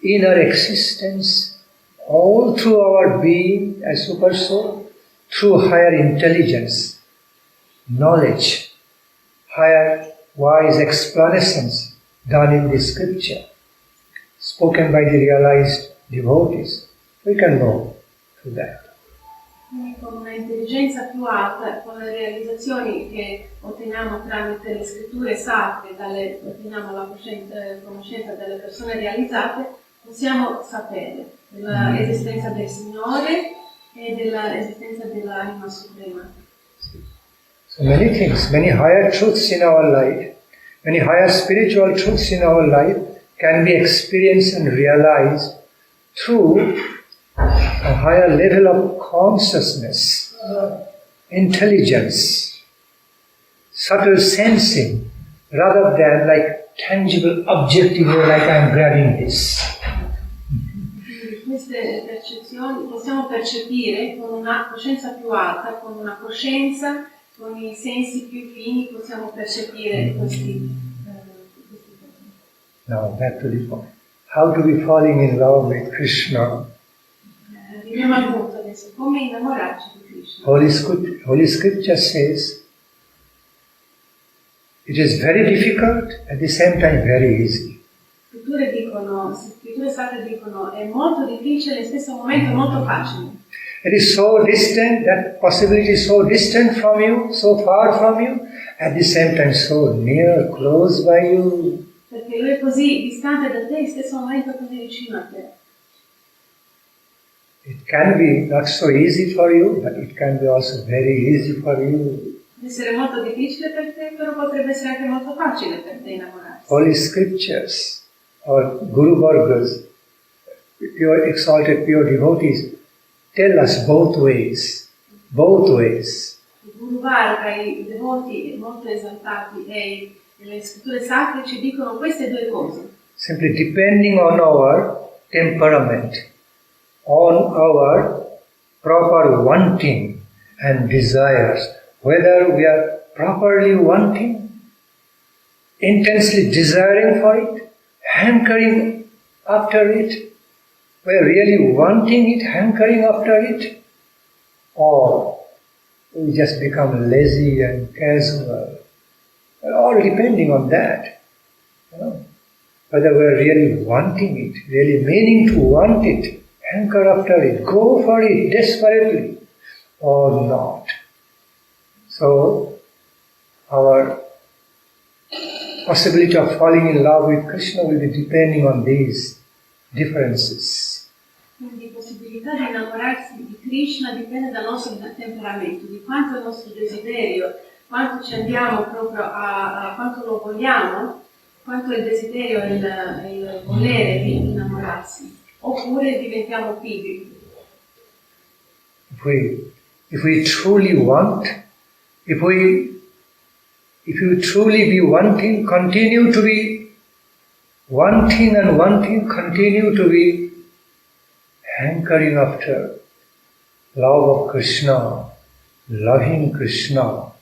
A: inner existence, all through our being as super soul, through higher intelligence, knowledge, higher wise explanations done in the scripture, spoken by the realized devotees. We can know through that.
B: Con un'intelligenza più alta, con le realizzazioni che otteniamo tramite le scritture sacre, otteniamo la conoscenza delle persone realizzate, possiamo sapere dell'esistenza del Signore e dell'esistenza dell'anima suprema.
A: So many things, many higher truths in our life, many higher spiritual truths in our life can be experienced and realized through a higher level of consciousness, intelligence, subtle sensing, rather than like tangible, objective, like I am grabbing this.
B: queste percezioni possiamo percepire con una coscienza più alta, con una coscienza, con i sensi più fini possiamo percepire questi
A: Now back to the point. How do we fall in love with Krishna?
B: Arriviamo al punto adesso, come innamorarci di Krishna?
A: Holy Scripture says it is very difficult, at the same time very easy.
B: Scritture sacre dicono è molto difficile, allo stesso momento molto facile.
A: It is so distant, that possibility is so distant from you, so far from you, at the same time so near, close by you.
B: Perché lui è così distante da te, allo stesso momento così vicino a te.
A: It can be not so easy for you, but it can be also very easy for you.
B: Può essere molto difficile per te, però potrebbe essere anche molto facile per te innamorarsi.
A: Holy Scriptures, our Guru Vargas, pure exalted, pure devotees, tell us both ways. Both ways.
B: I Guru Varga, i devoti molto esaltati e le scritture sacre ci dicono queste due cose.
A: Simply depending on our temperament, on our proper wanting and desires, whether we are properly wanting, intensely desiring for it, hankering after it, we are really wanting it, hankering after it, or we just become lazy and casual, all depending on that. You know, whether we are really wanting it, really meaning to want it, hanker after it, go for it desperately, or not. So, our possibility of falling in love with Krishna will be depending on these differences.
B: Quindi la possibilità di innamorarsi di Krishna dipende dal nostro temperamento, di quanto il nostro desiderio, quanto ci andiamo proprio a quanto lo vogliamo, quanto il desiderio e il volere di innamorarsi, oppure diventiamo pigri.
A: If we truly want, if you truly be wanting, continue to be wanting and wanting, continue to be hankering after love of Krishna, loving Krishna,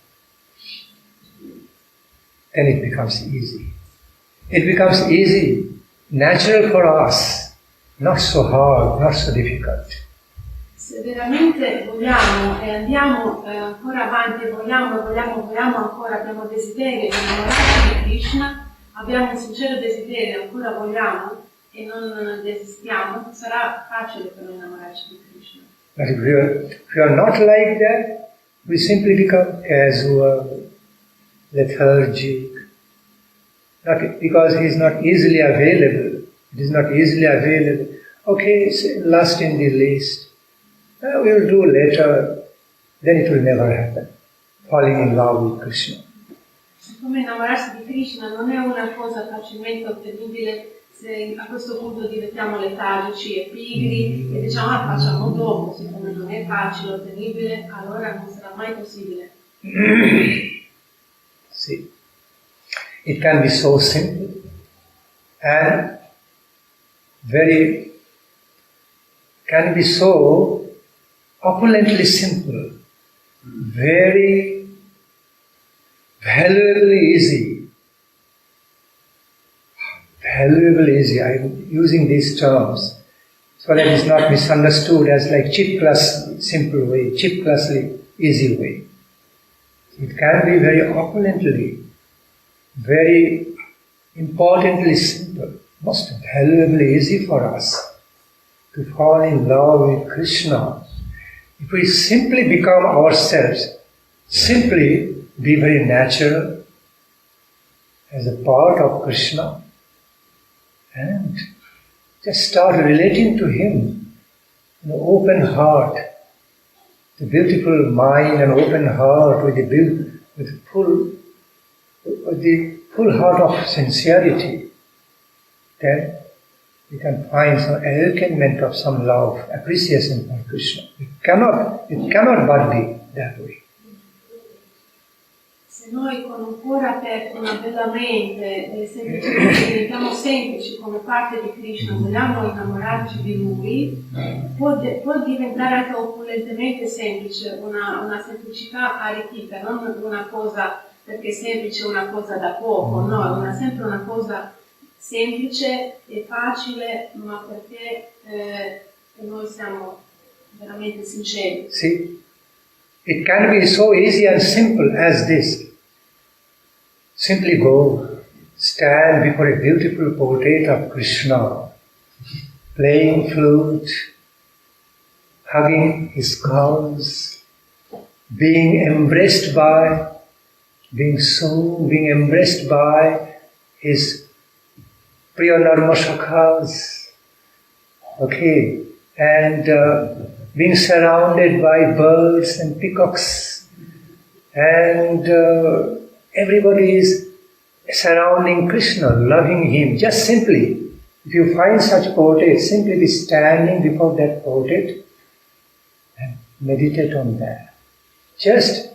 A: then it becomes easy. It becomes easy, natural for us, not so hard, not so difficult.
B: Se veramente vogliamo e andiamo ancora avanti, vogliamo ancora, abbiamo desiderio di innamorarci di Krishna, abbiamo un sincero desiderio, ancora vogliamo e non desistiamo, sarà facile per noi innamorarci di Krishna.
A: But if we are not like that, we simply become casual, lethargic, not because he is not easily available. It is not easily available. Okay, it's last in the list. We will do later. Then it will never happen. Falling in love with Krishna.
B: Siccome innamorarsi di Krishna non è una cosa facilmente ottenibile, se a questo punto diventiamo letargici e pigri e diciamo facciamo dopo, siccome non è facile, ottenibile, allora non sarà mai possibile.
A: See, it can be so simple and can be so opulently simple, very valuably easy. Valuably easy, I am using these terms so that it's not misunderstood as like cheap class simple way, cheap classly easy way. It can be very opulently, very importantly simple, most valuably easy for us to fall in love with Krishna. If we simply become ourselves, simply be very natural as a part of Krishna and just start relating to Him in an open heart, the beautiful mind and open heart with the full heart of sincerity, then we can find some awakenment of some love, appreciation for Krishna. It cannot but be that way.
B: Se Se noi con un cuore aperto, una bella mente, semplicemente diventiamo semplici come parte di Krishna, vogliamo innamorarci di Lui, può diventare anche opulentemente semplice, una semplicità arricchita, non una cosa perché è semplice, una cosa da poco, no, è sempre una cosa semplice e facile, ma perché noi siamo veramente sinceri.
A: See, it can be so easy and simple as this. Simply go, stand before a beautiful portrait of Krishna, playing flute, hugging his cows, being embraced by his Priyanarmashakas, okay, and being surrounded by birds and peacocks, and everybody is surrounding Krishna, loving him, just simply. If you find such portrait, simply be standing before that portrait and meditate on that. Just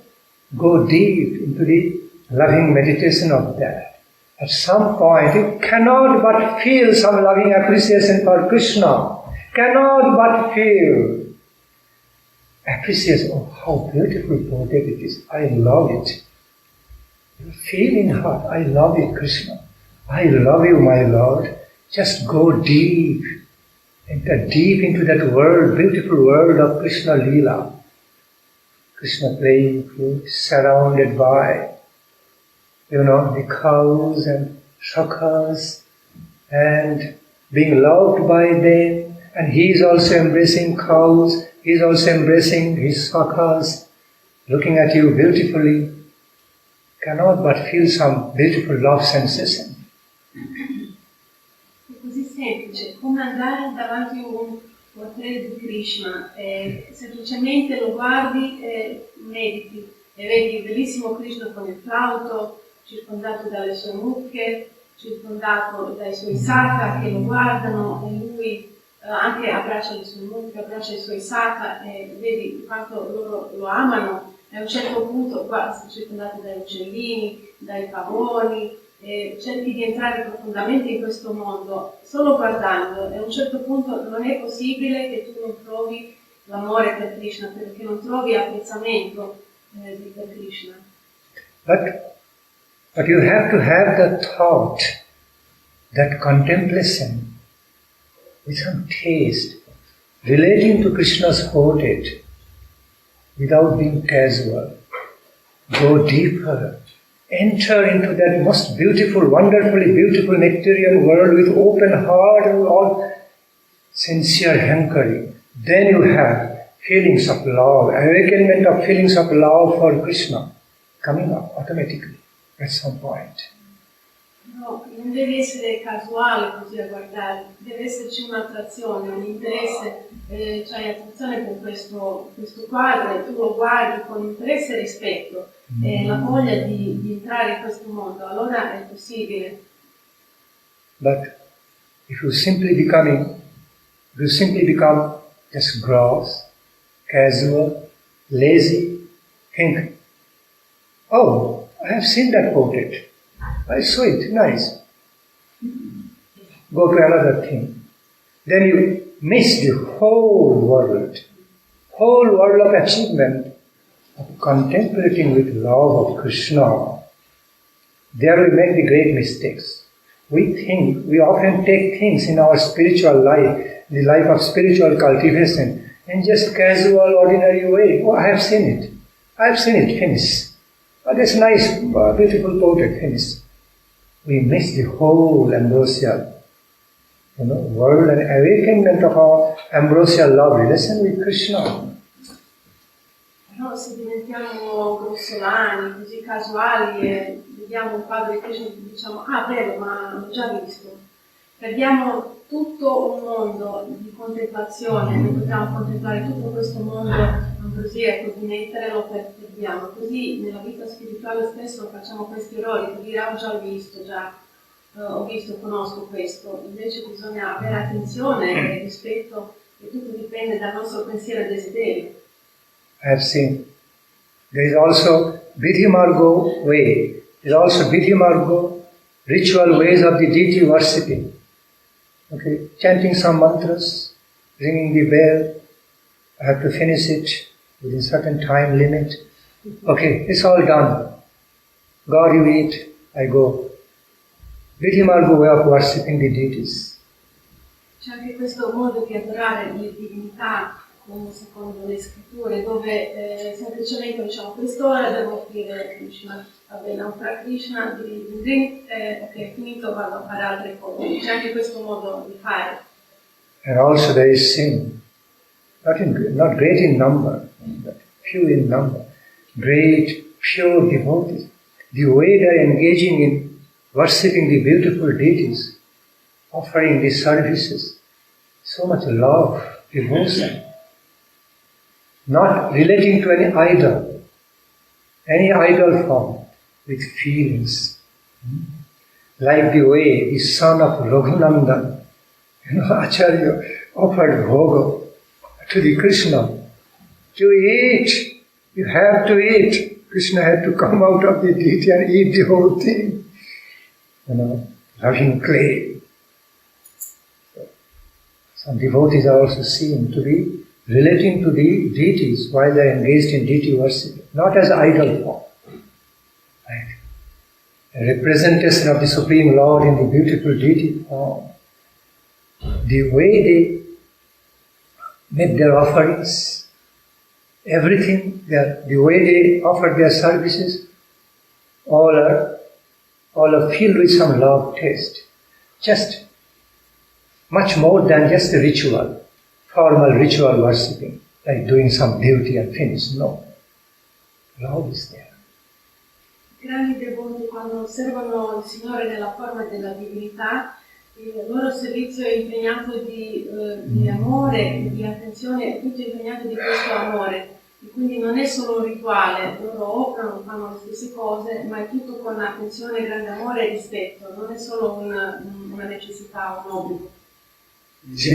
A: go deep into the loving meditation of that. At some point, you cannot but feel some loving appreciation for Krishna. Cannot but feel appreciation. Oh, how beautiful portrait it is. I love it. You feel in heart, I love you, Krishna. I love you, my Lord. Just go deep, enter deep into that world, beautiful world of Krishna Leela. Krishna playing flute, surrounded by, the cows and shakas, and being loved by them, and he is also embracing cows, he is also embracing his shakas, looking at you beautifully. Cannot but feel some beautiful love sensation.
B: È così semplice, come andare davanti a un portrait di Krishna, semplicemente lo guardi e mediti, e vedi il bellissimo Krishna con il flauto, circondato dalle sue mucche, circondato dai suoi saka che lo guardano, e lui anche abbraccia le sue mucche, abbraccia i suoi saka, e vedi quanto loro lo amano. E a un certo punto qua sei circondato dai uccellini, dai pavoni, e cerchi di entrare profondamente in questo mondo solo guardando, e a un certo punto non è possibile che tu non trovi l'amore per Krishna, perché non trovi apprezzamento per Krishna.
A: But you have to have the thought, that contemplation, with some taste, relating to Krishna's portrait, without being casual. Go deeper. Enter into that most beautiful, wonderfully beautiful nectarian world with open heart and all sincere hankering. Then you have feelings of love, awakenment of feelings of love for Krishna coming up automatically at some point.
B: No, non devi essere casuale così a guardare, deve esserci un'attrazione, un interesse, c'hai attrazione per questo quadro e tu lo guardi con interesse e rispetto, e la voglia di entrare in questo mondo, allora è possibile.
A: But if you simply become just gross, casual, lazy, think, oh, I have seen that portrait. I saw it, nice. Go to another thing. Then you miss the whole world of achievement of contemplating with love of Krishna. There we make the great mistakes. We often take things in our spiritual life, the life of spiritual cultivation, in just casual, ordinary way. Oh, I have seen it, finish. Oh, that's nice, beautiful portrait, finish. We miss the whole ambrosial, world and awakenment of our ambrosial love relation with Krishna.
B: Però se diventiamo grossolani, così casuali, e vediamo un quadro di Krishna e diciamo, ah bello, ma l'ho già visto. Perdiamo tutto un mondo di contemplazione, noi dobbiamo contemplare tutto questo mondo ambrosiaco di nettare, lo perdiamo. Così nella vita spirituale spesso facciamo questi errori, per dire, ho già visto, ho visto, conosco questo. Invece bisogna avere attenzione e rispetto, e tutto dipende dal nostro pensiero e desiderio.
A: I have seen. There is also Vidhi Margo way is also Vidhi Margo, ritual ways of the deity worshipping. Okay, chanting some mantras, ringing the bell, I have to finish it within certain time limit. Okay, it's all done. God, you eat, I go. Vidhi Margo way of worshipping the deities.
B: C'è anche questo modo di adorare le divinità, secondo le scritture, dove semplicemente diciamo quest'ora devo offrire Krishna, va bene, offra Krishna, ok, finito, vado a fare altre cose. C'è anche questo modo di fare.
A: And also there is sin, not great in number, but few in number, great, pure devotees. The way they are engaging in worshipping the beautiful deities, offering the services, so much love, devotion, not relating to any idol form, with feelings. Like the way the son of Raghunandan, Acharya offered bhoga to the Krishna. To eat, you have to eat. Krishna had to come out of the deity and eat the whole thing. Loving clay. Some devotees are also seen to be relating to the deities while they are engaged in deity worship, not as idol form. Right? A representation of the Supreme Lord in the beautiful deity form. The way they make their offerings, everything, the way they offer their services, all are filled with some love taste. Just much more than just a ritual, formal ritual worshipping, like doing some duty and finish. No. Love is there.
B: Grandi devoti, quando osservano il Signore nella forma della divinità, il loro servizio è impegnato di amore, di attenzione, è tutto impegnato di questo amore. E quindi non è solo un rituale, loro offrono, fanno le stesse cose, ma è tutto con attenzione, grande amore e rispetto, non è solo una necessità, un obbligo. C'è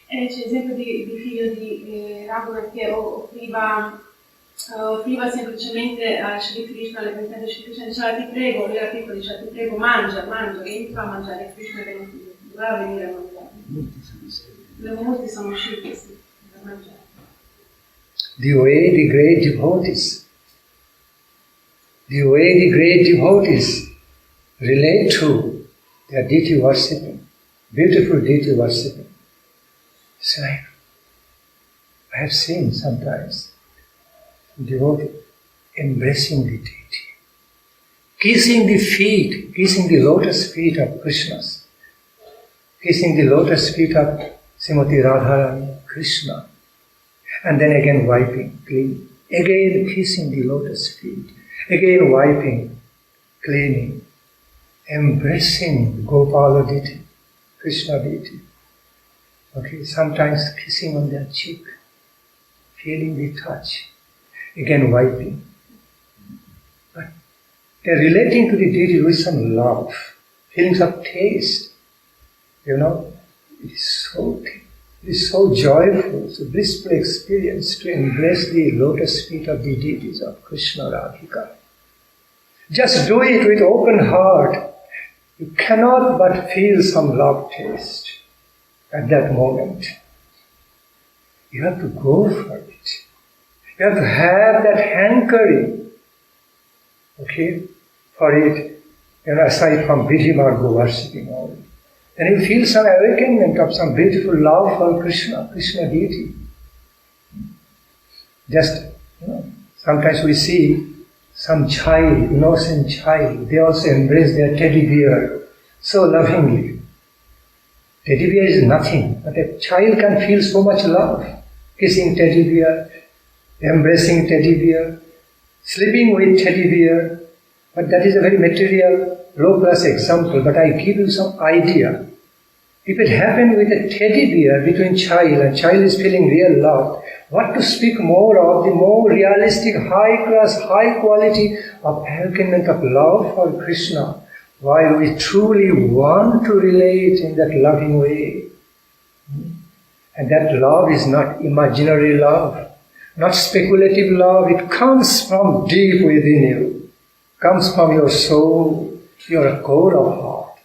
B: l'esempio di figlio di Raghunath che offriva semplicemente a Shri Krishna, le pentite di Shri Krishna, diceva ti prego, lui era piccolo, diceva ti prego mangia, che mi fa mangiare, Krishna doveva venire a mangiare. Le molti sono usciti per mangiare.
A: The way the great devotees relate to their deity worshipping, beautiful deity worshipping. It's like, I have seen sometimes devotee embracing the deity, kissing the lotus feet of Krishna's, kissing the lotus feet of Srimati Radharani, Krishna, and then again wiping, cleaning, again kissing the lotus feet, again wiping, cleaning, embracing Gopala deity, Krishna deity. Okay, sometimes kissing on their cheek, feeling the touch, again wiping. But they're relating to the deity with some love, feelings of taste. It is so joyful, so blissful experience to embrace the lotus feet of the deities of Krishna Radhika. Just do it with open heart. You cannot but feel some love taste at that moment. You have to go for it. You have to have that hankering, for it, aside from Vidhi Margo worshipping only. And you feel some awakenment of some beautiful love for Krishna deity. Just, sometimes we see some child, innocent child, they also embrace their teddy bear so lovingly. Teddy bear is nothing, but a child can feel so much love. Kissing teddy bear, embracing teddy bear, sleeping with teddy bear. But that is a very material, low-class example, but I give you some idea. If it happened with a teddy bear between child and child is feeling real love, what to speak more of the more realistic, high-class, high quality of awakenment of love for Krishna, while we truly want to relate in that loving way. And that love is not imaginary love. not speculative love. It comes from deep within you, comes from your soul, your core of heart.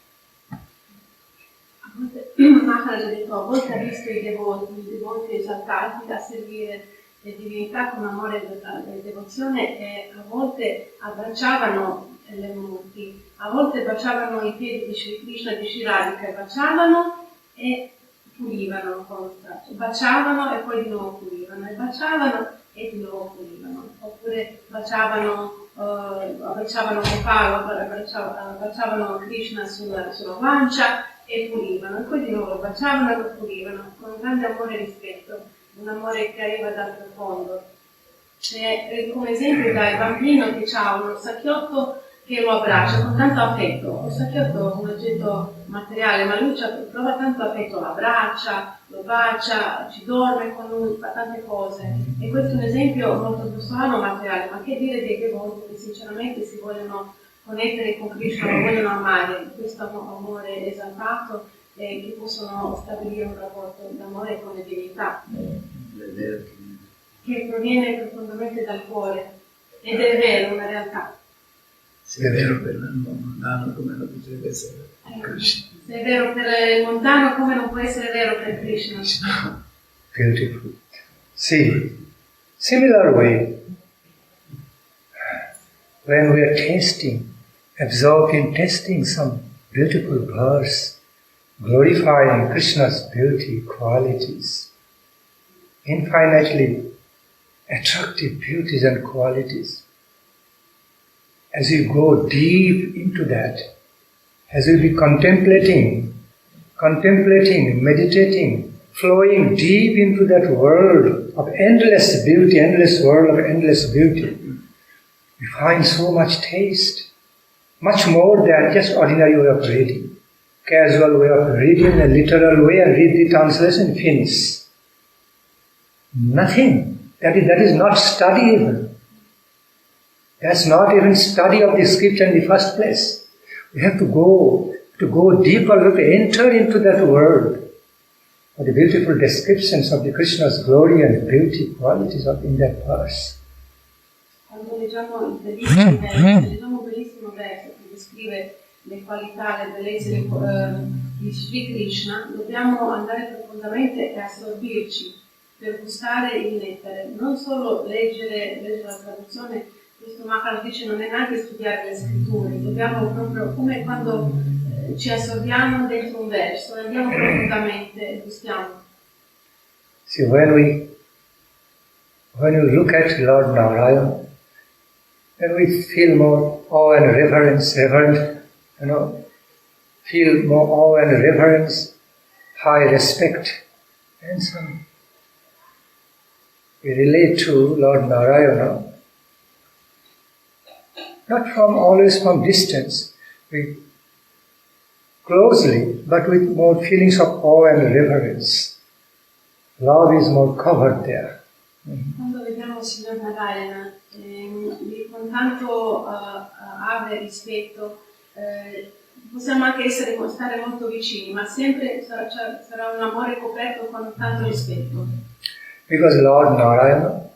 B: Maharaj ha detto, a volte ha visto i devoti esaltati a servire le divinità con amore e devozione, e a volte abbracciavano le murti, a volte baciavano i piedi di Sri Krishna e di Sri Radhika, baciavano e pulivano con lo straccio, baciavano e poi di nuovo pulivano, e baciavano e di nuovo pulivano, oppure baciavano Gopala, baciavano Krishna sulla guancia e pulivano, e poi di nuovo baciavano e pulivano, con un grande amore e rispetto, un amore che arriva dal profondo. E come esempio dal bambino che ha uno sacchiotto che lo abbraccia con tanto affetto, un sacchiotto è un oggetto materiale, ma lui prova tanto affetto, lo abbraccia, lo bacia, ci dorme con lui, fa tante cose. E questo è un esempio molto grossolano materiale, ma che dire dei devoti che sinceramente si vogliono connettere con Krishna, lo vogliono amare, questo amore esaltato, che possono stabilire un rapporto d'amore con le divinità, che proviene profondamente dal cuore, ed è vero, una realtà.
C: Se è vero per il mondano, come non potrebbe essere per Krishna.
B: Se è vero per il mondano, come non può essere vero per Krishna.
A: Beautiful. See, similar way, when we are tasting, absorbed in tasting some beautiful verse, glorifying Krishna's beauty, qualities, infinitely attractive beauties and qualities. As you go deep into that, as you be contemplating, meditating, flowing deep into that world of endless beauty, endless world of endless beauty, you find so much taste, much more than just ordinary way of reading, casual way of reading, a literal way, and read the translation, finish. Nothing. That is not studyable. That's not even study of the scripture in the first place. We have to go deeper, we have to enter into that world of the beautiful descriptions of the Krishna's glory and beauty qualities of in that verse.
B: Quando leggiamo un bellissimo verso che descrive le qualità, le bellezze di Sri Krishna, dobbiamo andare profondamente e assorbirci per gustare il nettare, non solo leggere la traduzione. Questo Maharaj dice non è neanche studiare le scritture, dobbiamo proprio, come quando ci assorbiamo dentro un verso, andiamo profondamente e gustiamo.
A: See, when you look at Lord Narayana, then we feel more awe and reverence, feel more awe and reverence, high respect, and some. We relate to Lord Narayana, not always from distance, we closely, but with more feelings of awe and reverence. Love is more covered there.
B: Quando vediamo il Signor Narayana, con tanto ave e rispetto, possiamo anche stare molto vicini, ma sempre sarà un amore coperto con tanto rispetto.
A: Because Lord Narayana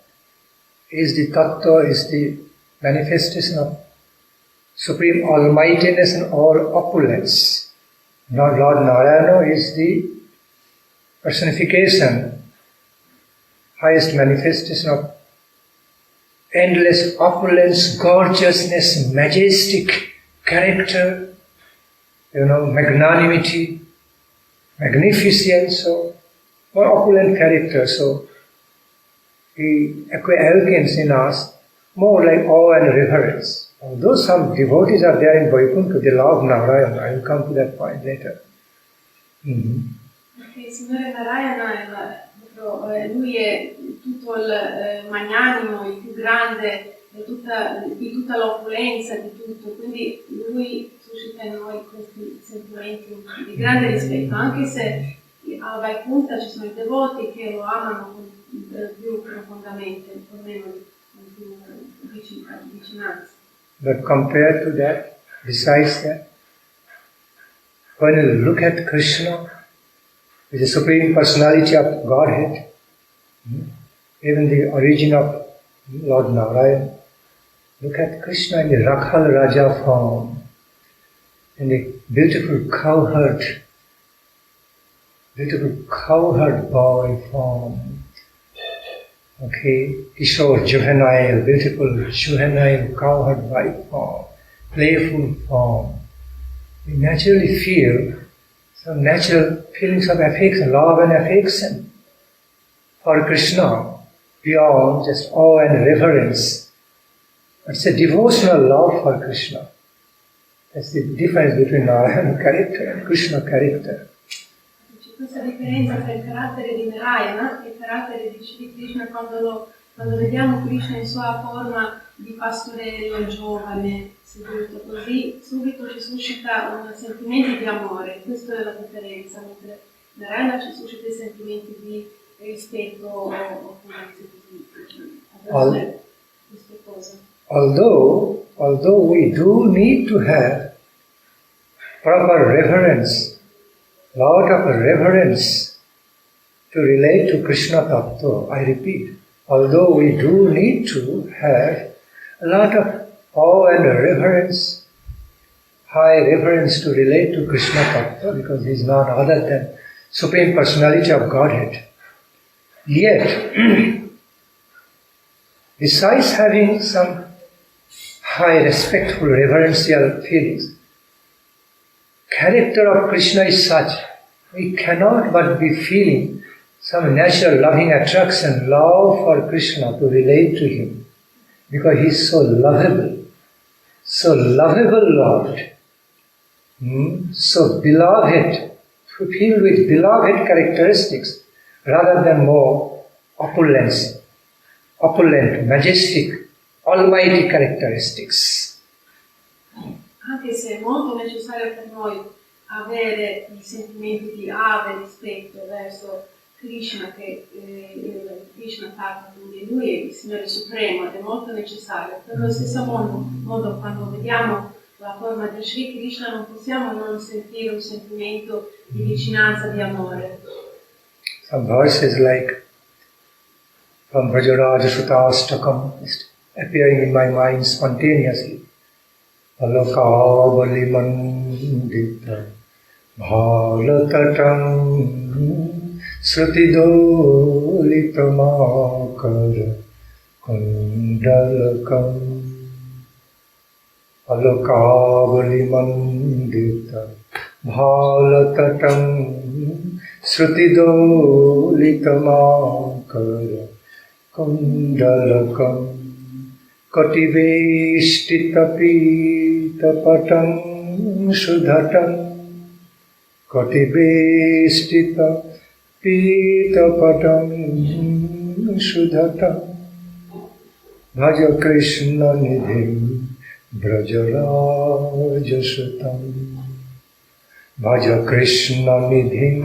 A: is the tattva, is the manifestation of supreme almightiness and all opulence. Lord Narayana is the personification, highest manifestation of endless opulence, gorgeousness, majestic character, magnanimity, magnificence, so more opulent character. So he awakens in us more like awe and reverence. Although some devotees are there in Vaikuntha, they love Narayana. I will come to that point later.
B: Perché il Signore Narayana lui è tutto il magnanimo, il più grande, di tutta l'opulenza, di tutto, quindi lui suscita in noi questi sentimenti di grande rispetto, anche se a Vaikuntha ci sono i devoti che lo amano più profondamente, con meno più vicinanza.
A: But compared to that, besides that, when you look at Krishna, the Supreme Personality of Godhead, even the origin of Lord Narayan. Look at Krishna in the Rakhal Raja form, in the beautiful cowherd boy form. Okay, Kishore, juvenile, beautiful juvenile cowherd boy form, playful form. We naturally feel some natural feelings of affection, love and affection for Krishna, beyond just awe and reverence. It's a devotional love for Krishna. That's the difference between Narayana character and Krishna character.
B: C'è questa differenza tra il carattere di Narayana e il carattere di Shri Krishna quando vediamo Krishna in sua forma di pastorello giovane, seduto così, subito ci suscita un sentimento di amore. Questa è la differenza, mentre Narayana ci suscita i sentimenti di rispetto oppure rispettosa.
A: Although we do need to have proper reverence, lot of reverence to relate to Krishna Tattva, I repeat, although we do need to have a lot of awe and reverence, high reverence to relate to Krishna Tattva, because he is none other than Supreme Personality of Godhead. Yet, besides having some high respectful reverential feelings, character of Krishna is such, we cannot but be feeling some natural loving attraction, love for Krishna to relate to him, because he is so lovable Lord, so beloved, filled with beloved characteristics, rather than more opulent, majestic, almighty characteristics.
B: Anche se è molto necessario per noi avere i sentimenti di ave rispetto verso Krishna, che Krishna Tata, quindi lui è il Signore Supremo, ed è molto necessario. Per lo stesso modo quando vediamo la forma di Sri Krishna non possiamo non sentire un sentimento di vicinanza, di amore.
A: Some verses like from Vrajaraja Sutastakam appearing in my mind spontaneously. Alokavali mandita bhalatatam srutidolitamakara kundalakam. Alokavali mandita bhalatatam srutidolitamakara kundalakam. Katibestitapitam sudhatam Katibestitapitam sudhatam Bhaja Krishna nidhim brajarajasatam Bhaja Krishna nidhim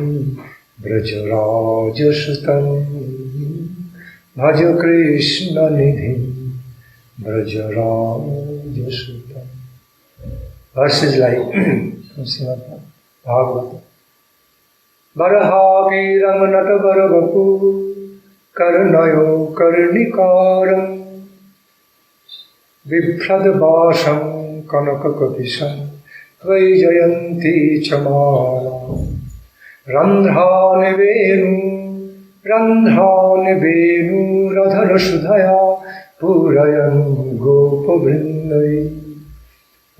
A: brajarajasatam Bhaja Krishna nidhim Brajarajasutam. Verses like from Srimad Bhagavata. Barahavi Ramanata Baravapu Karnayo Karnikaram Vipradabhasham Kanakakapisham Tvaijayanti Chamala Randhane Venu Radhana Shudhaya Purayan Gopa Vrindai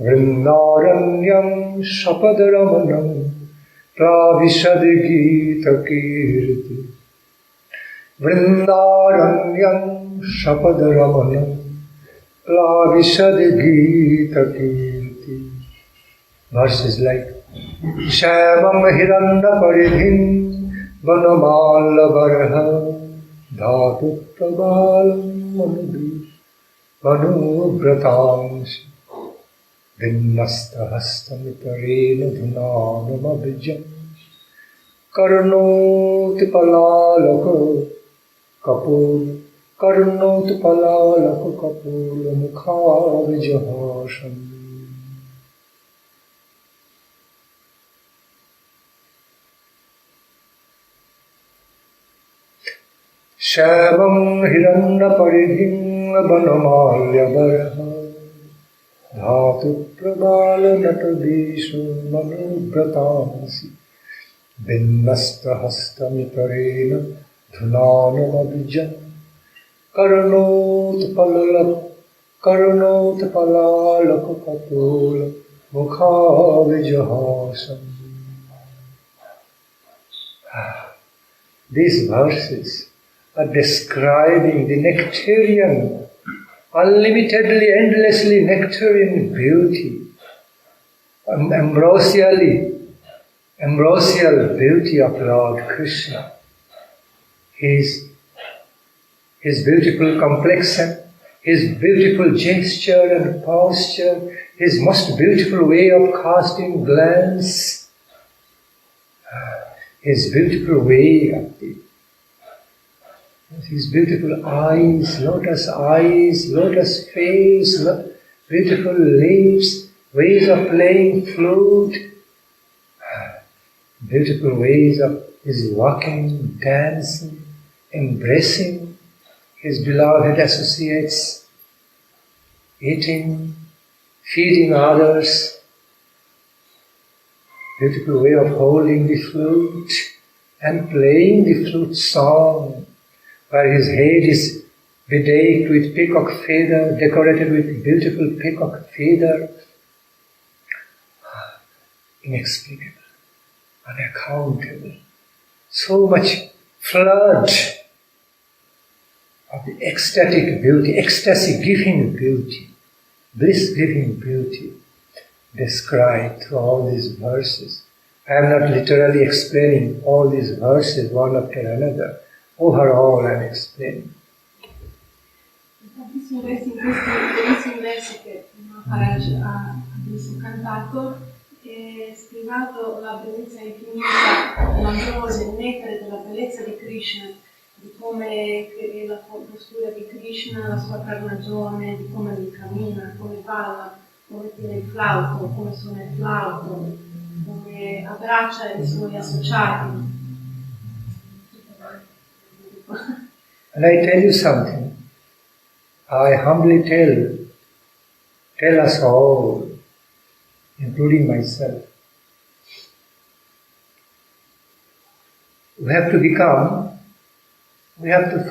A: Vrindaranyam Shapadaramanam Pravishadi Gita Kirti Vrindaranyam Shapadaramanam Pravishadi Gita Kirti. Verses like Shamam Hiranda Paridhin Vanamala Varha Dhatu Tabalam Manubratansi Vinnastahastamitarena Dhunanamabhijam Karnoti Palalaka Kapula Mukhavijahasham. Shamam hiranna paridhim vanamalya baraha dhatu prabala natadeshu manubratansi binnasta hastami parena dhunanamabhijan karnot palalakapatola mukhavijahasam. These verses are describing the nectarian, unlimitedly, endlessly nectarian beauty, ambrosial beauty of Lord Krishna. His beautiful complexion, his beautiful gesture and posture, his most beautiful way of casting glance, his beautiful way of his beautiful eyes, lotus face, beautiful lips, ways of playing flute, beautiful ways of his walking, dancing, embracing his beloved associates, eating, feeding others, beautiful way of holding the flute and playing the flute song, where his head is bedecked with peacock feather, decorated with beautiful peacock feather. Inexplicable, unaccountable. So much flood of the ecstatic beauty, ecstasy-giving beauty, bliss-giving beauty described through all these verses. I am not literally explaining all these verses one after another. Overall, I am explaining.
B: Tantissimi versi in questi bellissimi versi che Maharaj ha adesso cantato e spiegato la bellezza infinita, l'ambrosio, il nettare della bellezza di Krishna, di come è la postura di Krishna, la sua carnagione, di come lui cammina, come balla, come tiene il flauto, come suona il flauto, come abbraccia i suoi associati.
A: And I tell you something, I humbly tell us all, including myself, we have to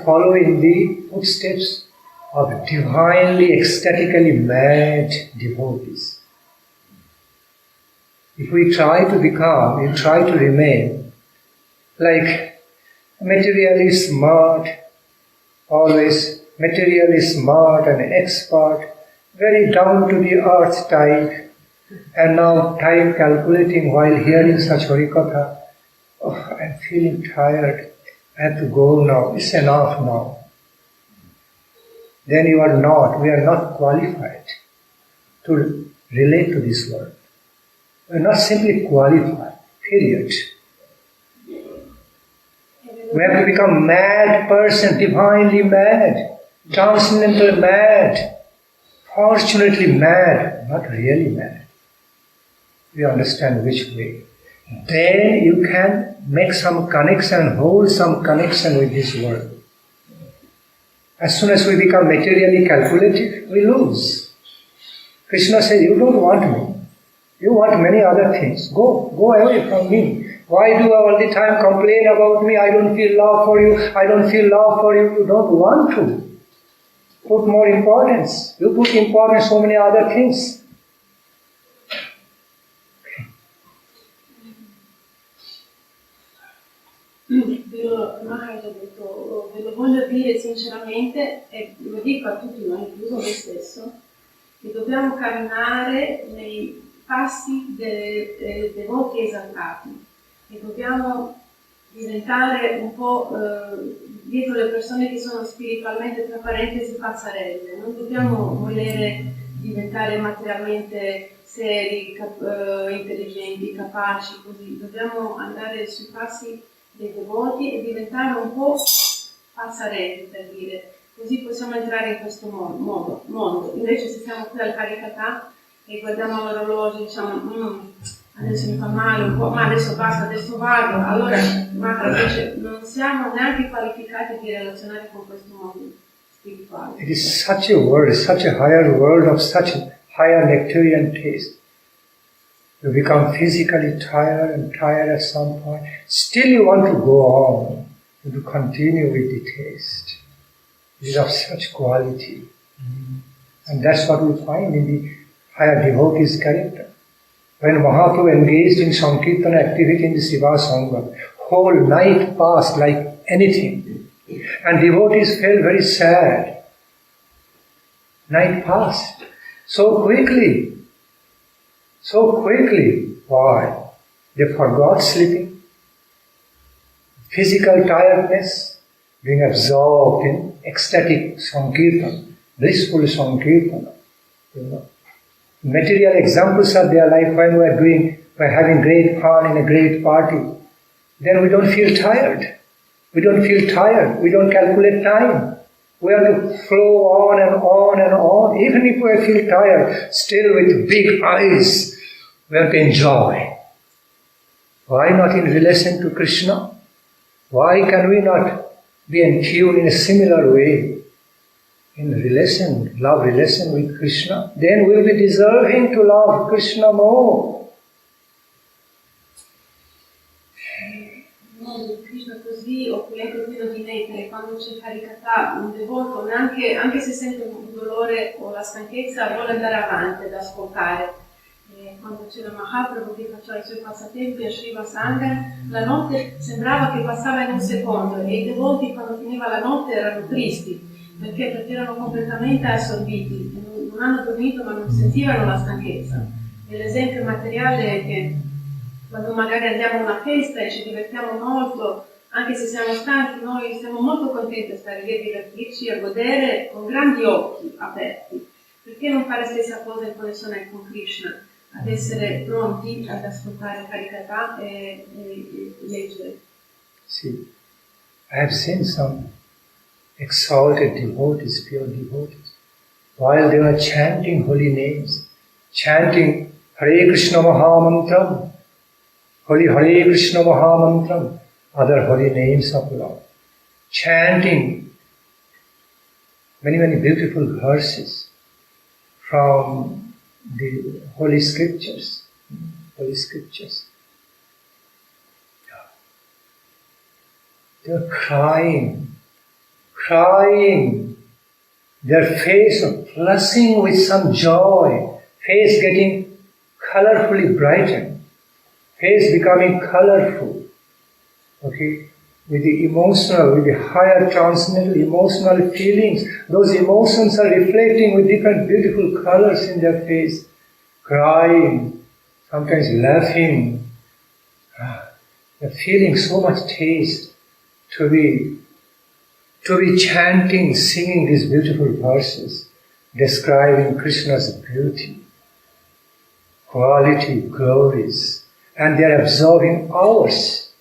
A: follow in the footsteps of divinely, ecstatically mad devotees. If we try to remain like materially smart, always materially smart and expert, very down to the earth type, and now time calculating while hearing such Harikatha, oh, I'm feeling tired, I have to go now, it's enough now. Then we are not qualified to relate to this world. We are not simply qualified, period. We have to become mad person, divinely mad, transcendental mad, fortunately mad, not really mad. We understand which way. Then you can make some connection, hold some connection with this world. As soon as we become materially calculative, we lose. Krishna says, you don't want me. You want many other things. Go away from me. Why do you all the time complain about me? I don't feel love for you. I don't feel love for you. You don't want to. Put more importance. You put importance so many other things.
B: Maharaj ha detto, ve lo voglio dire sinceramente e lo dico a tutti noi, incluso me stesso, che dobbiamo camminare nei passi dei devoti esaltati e dobbiamo diventare un po' dietro le persone che sono spiritualmente, tra parentesi, pazzarelle. Non dobbiamo volere diventare materialmente seri, intelligenti, capaci, così. Dobbiamo andare sui passi dei devoti e diventare un po' pazzarelli, per dire. Così possiamo entrare in questo mondo. Invece se siamo qui al Harikatha e guardiamo l'orologio e diciamo adesso mi fa male un po', ma adesso basta, adesso vado. Allora, Maharaj dice, non siamo neanche qualificati di relazionare con questo mondo spirituale.
A: It is such a world, such a higher world of such higher nectarian taste. You become physically tired and tired at some point. Still you want to go on, to continue with the taste. It is of such quality. And that's what we find in the higher devotee's character. When Mahaprabhu engaged in Sankirtana activity in the Siva Sangha, whole night passed like anything. And devotees felt very sad. Night passed so quickly. So quickly. Why? They forgot sleeping. Physical tiredness, being absorbed in ecstatic Sankirtana, blissful Sankirtana. You know. Material examples are there, like when we're having great fun in a great party. Then we don't feel tired. We don't feel tired. We don't calculate time. We have to flow on and on and on. Even if we feel tired, still with big eyes, we have to enjoy. Why not in relation to Krishna? Why can we not be in tune in a similar way? In relation, love relation with Krishna, then we'll be deserving to love Krishna more.
B: Il mondo di Krishna così opulento, pieno di nettare, quando c'è caricata un devoto, anche se sente un dolore o la stanchezza, vuole andare avanti ad ascoltare. Quando c'era Mahaprabhu che faceva i suoi passatempi a Shiva Sangha, la notte sembrava che passava in un secondo e i devoti quando finiva la notte erano tristi. Perché erano completamente assorbiti, non hanno dormito ma non sentivano la stanchezza. E l'esempio materiale è che quando magari andiamo a una festa e ci divertiamo molto, anche se siamo stanchi, noi siamo molto contenti di stare lì a divertirci, a godere con grandi occhi aperti. Perché non fare la stessa cosa in connessione con Krishna? Ad essere pronti ad ascoltare Harikatha e leggere.
A: See, I have seen some exalted devotees, pure devotees, while they were chanting holy names, chanting Hare Krishna Mahamantram, Holy Hare Krishna Mahamantram, other holy names of Lord, chanting many, many beautiful verses from the holy scriptures. They were crying, their face flushing with some joy, face getting colorfully brightened, face becoming colorful, okay, with the emotional, with the higher transcendental emotional feelings. Those emotions are reflecting with different beautiful colors in their face, crying, sometimes laughing. They're feeling so much taste to be chanting, singing these beautiful verses, describing Krishna's beauty, quality, glories, and they are absorbing hours,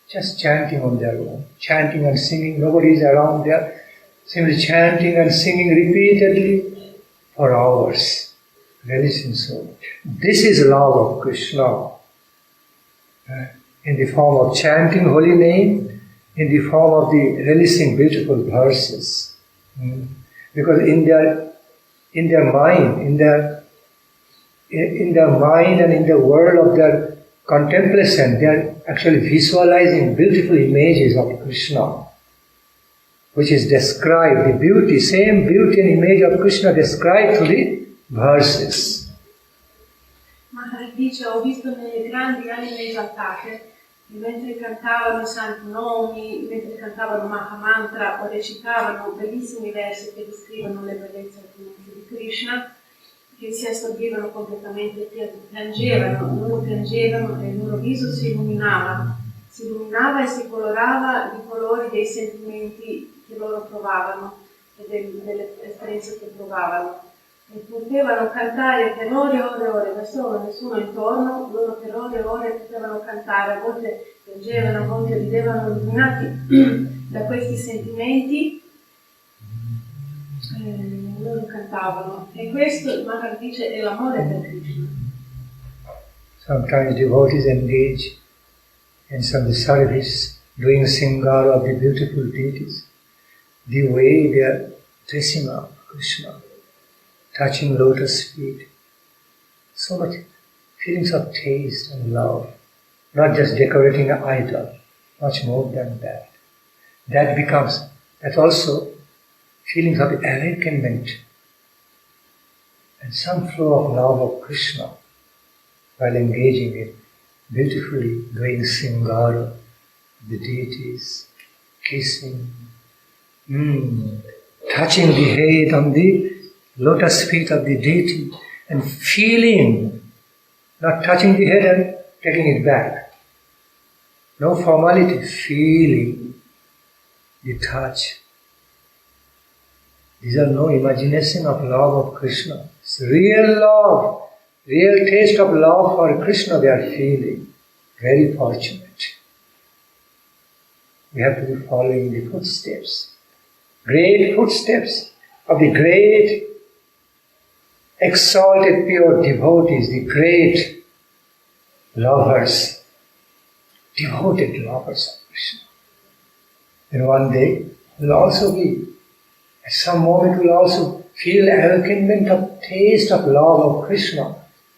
A: just chanting on their own, chanting and singing. Nobody is around there, simply chanting and singing repeatedly for hours, relishing so much. This is love of Krishna, in the form of chanting holy name, in the form of the relishing beautiful verses. Because in their mind and in the world of their contemplation, they are actually visualizing beautiful images of Krishna, which is described, the beauty, same beauty and image of Krishna described through the verses.
B: Maharaj dice, ho visto nelle grandi anime esaltate, mentre cantavano i santi nomi, mentre cantavano Mahamantra o recitavano bellissimi versi che descrivono le bellezze di Krishna, che si assorbivano completamente, piangevano e il loro viso si illuminava e si colorava di colori dei sentimenti che loro provavano e delle esperienze che provavano. E potevano cantare per ore e ore e ore, da solo, nessuno intorno, loro per ore e ore potevano cantare, a volte piangevano, a volte ridevano, illuminati da questi sentimenti, loro cantavano. E questo, Maharaj dice, è l'amore per Krishna.
A: Sometimes devotees engage in some service, doing singara of the beautiful deities. The way they are dressing up Krishna, touching lotus feet, so much feelings of taste and love, not just decorating an idol, much more than that. That's also feelings of awakenment and some flow of love of Krishna while engaging in beautifully doing singara, the deities, kissing, touching the head on the lotus feet of the deity and feeling, not touching the head and taking it back. No formality, feeling the touch. These are no imagination of love of Krishna. It's real love, real taste of love for Krishna they are feeling. Very fortunate. We have to be following the footsteps, great footsteps of the great exalted pure devotees, the great lovers, devoted lovers of Krishna. And one day will also be, at some moment will also feel awakenment of taste of love of Krishna.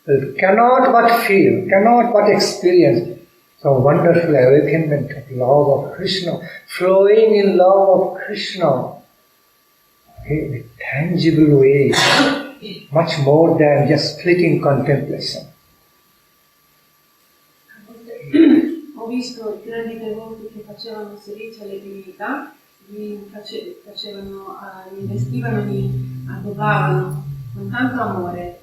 A: Will cannot but feel, cannot but experience some wonderful awakenment of love of Krishna, flowing in love of Krishna in a tangible way, much more than just fleeting contemplation.
B: Ho visto i grandi devoti che facevano servizio alle divinità, li investivano, li adobavano con tanto amore.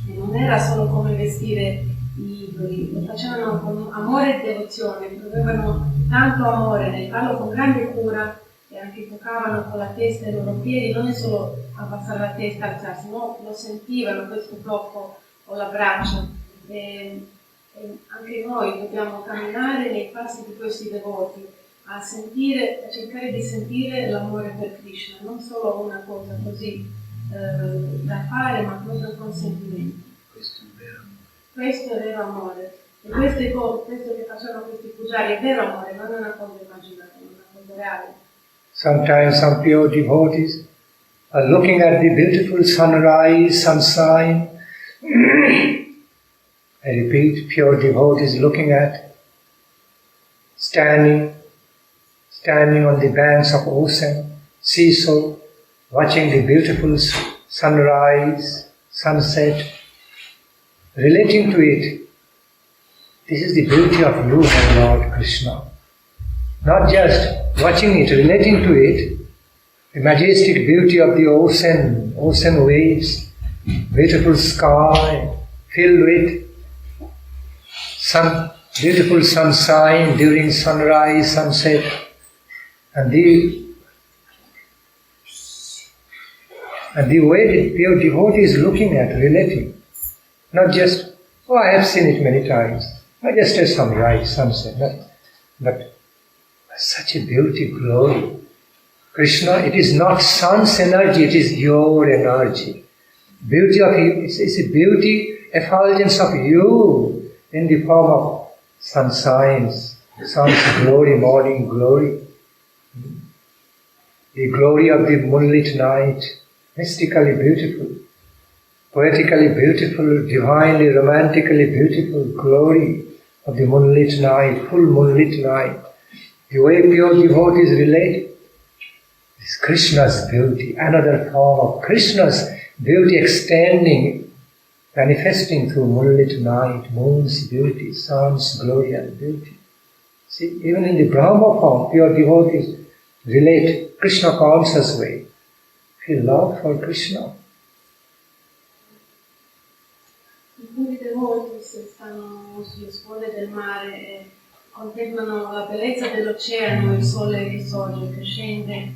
B: E non era solo come vestire gli idoli, lo facevano con amore e devozione, avevano tanto amore nel farlo con grande cura e anche toccavano con la testa i loro piedi, non è solo abbassare la testa, alzarsi, no, lo sentivano questo tocco o l'abbraccio. E anche noi dobbiamo camminare nei passi di questi devoti, a cercare di sentire l'amore per Krishna, non solo una cosa così da fare, ma proprio con sentimento. Questo è vero amore. E questo che facevano questi pujari è vero amore, non è una cosa immaginata, è una cosa reale.
A: Sometimes some pure devotees are looking at the beautiful sunrise, sunshine. I repeat, pure devotees looking at, standing on the banks of ocean, seashore, watching the beautiful sunrise, sunset, relating to it. This is the beauty of you, my Lord Krishna. Not just watching it, relating to it, the majestic beauty of the ocean waves, beautiful sky, filled with beautiful sunshine during sunrise, sunset, and the way the pure devotee is looking at, relating. Not just, I have seen it many times, not just a sunrise, sunset, but such a beauty, glory. Krishna, it is not sun's energy, it is your energy. Beauty of you, it's a beauty, effulgence of you in the form of sunshine, sun's glory, morning glory. The glory of the moonlit night, mystically beautiful, poetically beautiful, divinely, romantically beautiful glory of the moonlit night, full moonlit night. The way pure devotees relate is Krishna's beauty, another form of Krishna's beauty extending, manifesting through moonlit night, moon's beauty, sun's glory and beauty. See, even in the Brahma form, pure devotees relate Krishna conscious way, feel love for Krishna.
B: Alcuni devoti stanno sulle sponde del mare e contemplano la bellezza dell'oceano, il sole che sorge, che scende.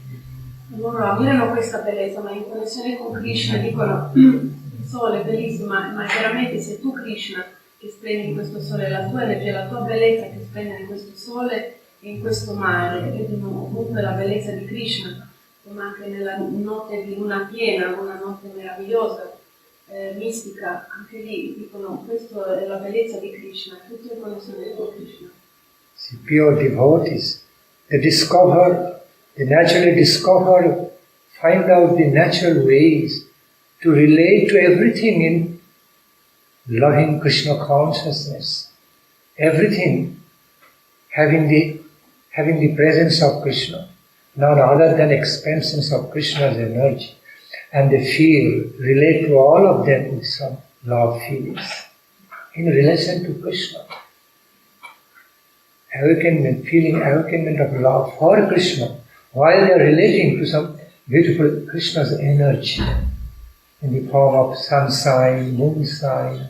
B: Loro ammirano questa bellezza, ma in connessione con Krishna dicono: il sole è bellissimo, ma veramente sei tu Krishna che splendi in questo sole, la tua energia, la tua bellezza che splende in questo sole e in questo mare. Vedono ovunque la bellezza di Krishna, come anche nella notte di luna piena, una notte meravigliosa. mistica, anche lì dicono questa è la bellezza di Krishna, tutti riconoscono Krishna.
A: See, pure devotees, they naturally discover, find out the natural ways to relate to everything in loving Krishna consciousness. Everything having the presence of Krishna, none other than expansions of Krishna's energy. And they relate to all of them with some love feelings in relation to Krishna. Awakenment of love for Krishna, while they are relating to some beautiful Krishna's energy in the form of sun sign, moon sign,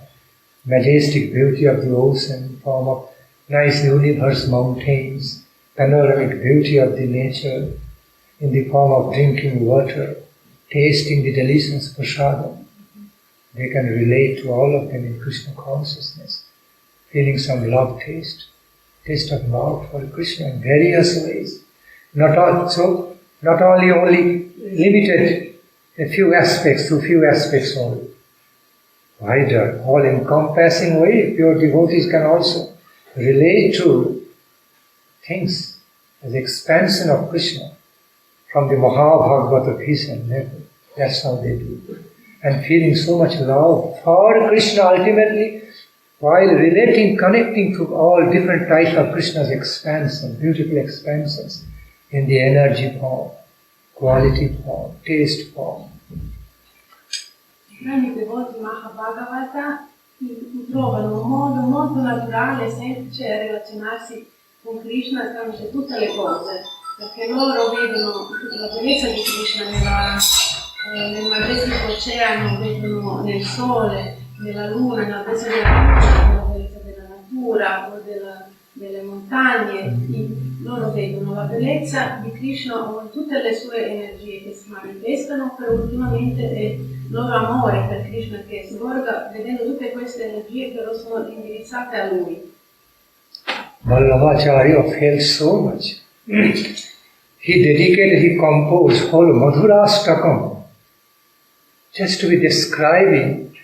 A: majestic beauty of the ocean, in the form of nice universe, mountains, panoramic beauty of the nature, in the form of drinking water, tasting the delicious prasadam. They can relate to all of them in Krishna consciousness, feeling some love taste of love for Krishna in various ways. Not only limited to few aspects only. Wider, all-encompassing way, pure devotees can also relate to things as expansion of Krishna from the Mahabhagavata vision level. That's how they do. And feeling so much love for Krishna ultimately, while relating, connecting to all different types of Krishna's expansion, beautiful expansions in the energy form, quality form, taste form.
B: I grandi devoti Mahabhagavata trovano un modo molto naturale e semplice a relazionarsi con Krishna tramite tutte le cose, perché loro vedono la bellezza di Krishna nel magnetico oceano, vedono nel sole, nella luna, nella bellezza della luce, nella bellezza della natura o delle montagne. Loro vedono la bellezza di Krishna o in tutte le sue energie che si manifestano, però ultimamente è il loro amore per Krishna che sgorga vedendo tutte queste energie che loro sono indirizzate a lui.
A: Vallabhacharya felt so much. He composed whole Madhurastakam just to be describing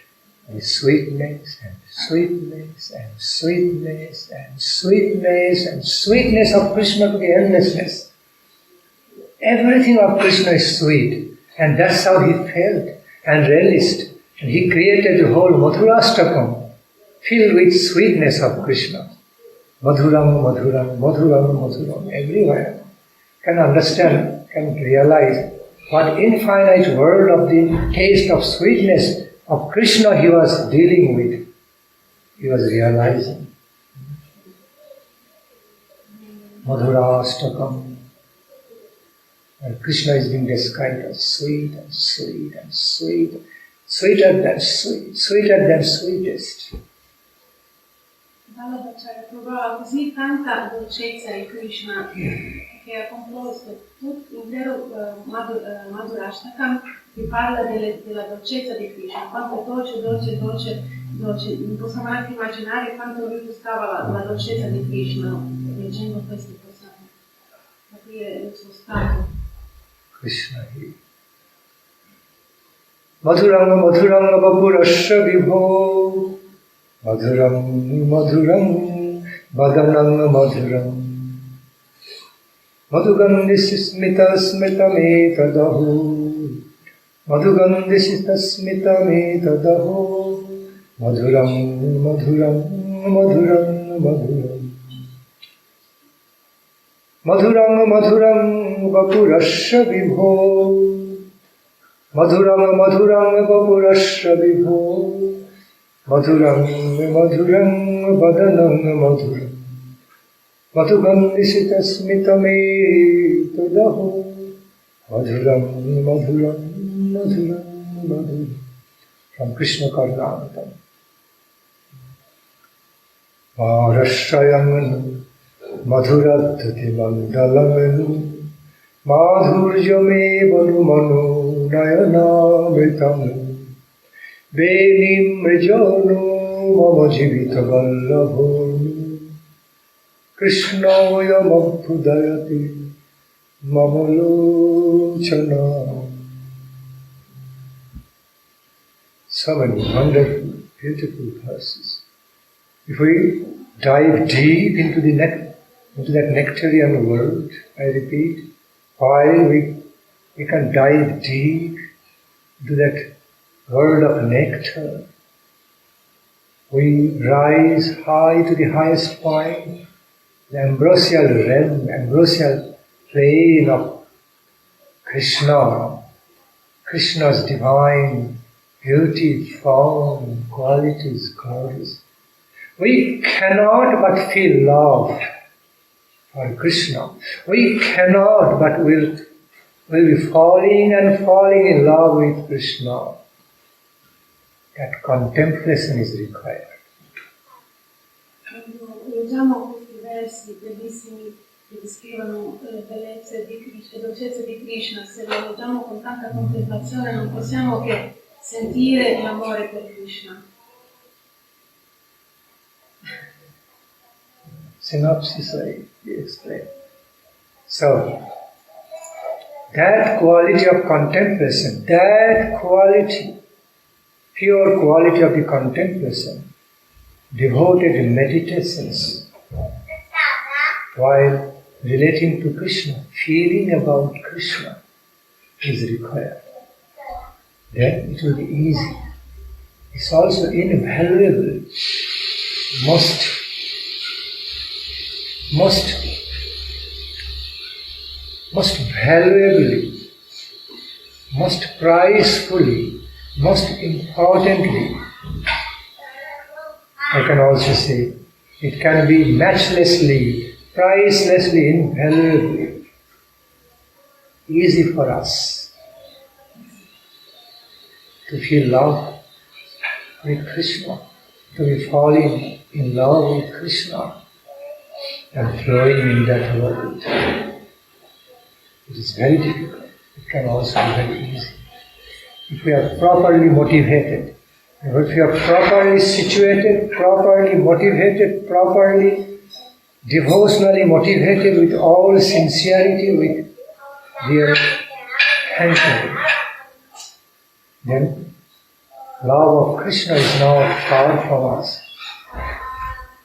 A: the sweetness and sweetness and sweetness and sweetness and sweetness of Krishna to the endlessness. Everything of Krishna is sweet, and that's how he felt and relished. And he created the whole Madhurastakam filled with sweetness of Krishna. Madhuram, Madhuram, Madhuram, Madhuram, everywhere. Can understand, can realize what infinite world of the taste of sweetness of Krishna he was dealing with. He was realizing. Madhurastakam. And Krishna is being described as sweet and sweet and sweet, sweeter than sweet, sweeter than sweetest.
B: Vallabhacharya provava così tanta dolcezza in Krishna che ha composto tutto l'intero Madhurastakam che parla della dolcezza di Krishna, quanto è dolce, dolce, dolce, dolce. Non possiamo anche immaginare quanto lui gustava la dolcezza di Krishna leggendo questo, possiamo capire il suo stato.
A: Krishna hi. Madhurang madhurang vapurasya vibho Madhuram madhuram vadanam madhuram Madhugandhi smita smitame Madhugandhi tasmitame tadaho Madhuram madhuram madhuram madhuram Madhurang madhurang vapurasya vibho Madhurang madhurang vapurasya vibho Madhuram madhuram vadanam madhuram Madhugandhi tasmitame tadaho Madhuram madhuram madhuram madhuram. From Krishna Karnanam. Maharashtrayam madhuradhati mandalam madhurjame vanumano nayanamritam Venim mrijano mama jivita vallabho Krishnoyam abhudayati mamalochana. So many wonderful, beautiful verses. If we dive deep into that nectarian world, I repeat, while we can dive deep into that world of nectar, we rise high to the highest point, the ambrosial realm, ambrosial plane of Krishna, Krishna's divine beauty, form, qualities, glories. We cannot but feel love for Krishna. We cannot but will be falling and falling in love with Krishna. That contemplation is required.
B: Leggiamo questi versi bellissimi che descrivono le bellezze di Krishna, le dolcezze di Krishna. Se lo leggiamo con tanta contemplazione non possiamo che sentire l'amore per Krishna.
A: Synopsis I explain. So, that quality of contemplation, that quality, pure quality of the contemplation, devoted meditations, while relating to Krishna, feeling about Krishna is required. Then it will be easy. It's also invaluable, most valuably, most prizefully, most importantly, I can also say, it can be matchlessly, pricelessly, invaluably easy for us to feel love with Krishna, to be falling in love with Krishna and flowing in that world. It is very difficult. It can also be very easy. If we are properly motivated, if we are properly situated, properly motivated, properly devotionally motivated with all sincerity, with their hankering, then love of Krishna is not far from us.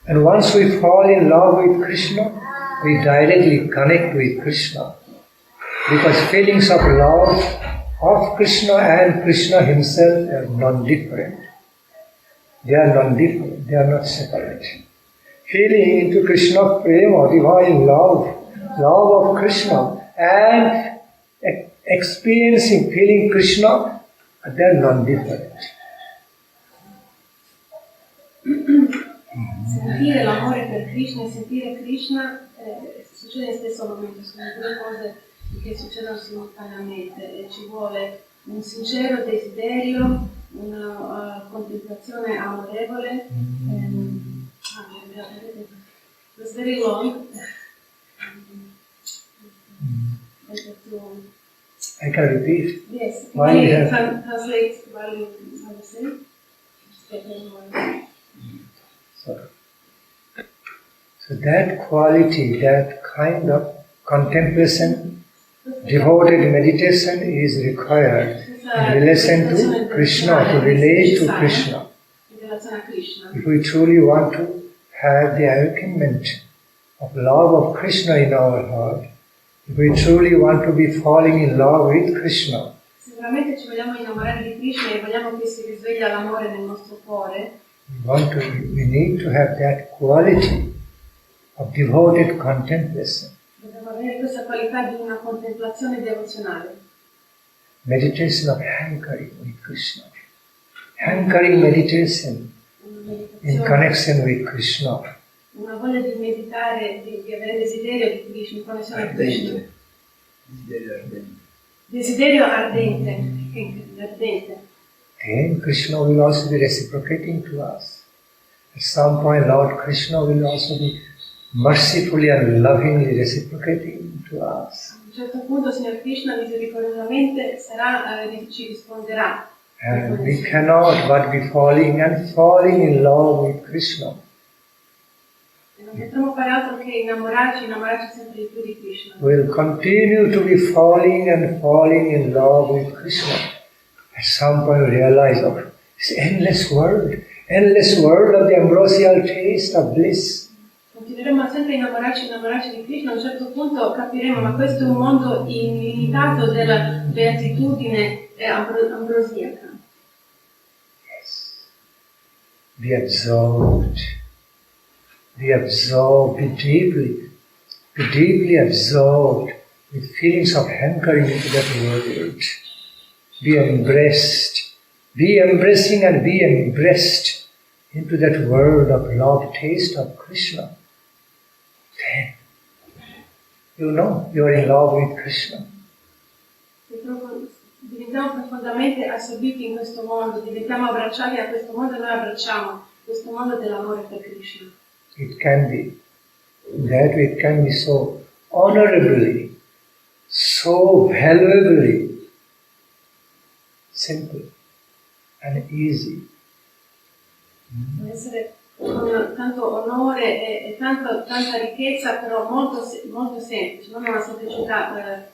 A: And once we fall in love with Krishna, we directly connect with Krishna. Because feelings of love of Krishna and Krishna himself are non-different. They are non-different, they are not separate. Feeling into Krishna prema, divine love, love of Krishna, and experiencing, feeling Krishna, they are non-different.
B: Sentire l'amore per Krishna e sentire Krishna succede nello stesso momento, sono due cose che succedono simultaneamente e ci vuole un sincero desiderio, una contemplazione amorevole. It's very long.
A: I can repeat.
B: Yes,
A: While we have
B: translate while you understand.
A: So that quality, that kind of contemplation, devoted meditation is required in relation to Krishna, to relate to Krishna. If we truly want to have the awakenment of love of Krishna in our heart, if we truly want to be falling in love with Krishna,
B: sicuramente ci vogliamo innamorare di Krishna e vogliamo che si risveglia l'amore nel nostro cuore.
A: we need to have that quality of devoted contemplation.
B: Dobbiamo avere questa qualità di una contemplazione devozionale.
A: Meditation of hankering with Krishna. Hankering meditation in connection with Krishna.
B: Una voglia di meditare, di avere desiderio di Krishna, in connessione a Krishna. Desiderio ardente.
A: Then Krishna will also be reciprocating to us. At some point Lord Krishna will also be mercifully and lovingly reciprocating to us.
B: A un certo punto Signor Krishna misericordiosamente ci risponderà.
A: And we cannot but be falling in love with Krishna.
B: E non potremo fare altro che innamorarci sempre di più di Krishna.
A: We will continue to be falling in love with Krishna. At some point we realize, This endless world of the ambrosial taste of bliss.
B: Continueremo sempre a innamorarci di Krishna, a un certo punto capiremo, ma questo è un mondo illimitato della beatitudine ambrosiaca.
A: Yes. Be absorbed, be deeply absorbed with feelings of hankering into that world. Be embracing and be embraced into that world of love, taste of Krishna. Then you know you are in love with Krishna.
B: Diventiamo profondamente assorbiti in questo mondo, diventiamo abbracciati da questo mondo e noi abbracciamo questo mondo dell'amore per Krishna.
A: It can be, in that way it can be so honorably, so valuably simple and easy.
B: Può essere con tanto onore e tanta ricchezza, però molto semplice, non una semplicità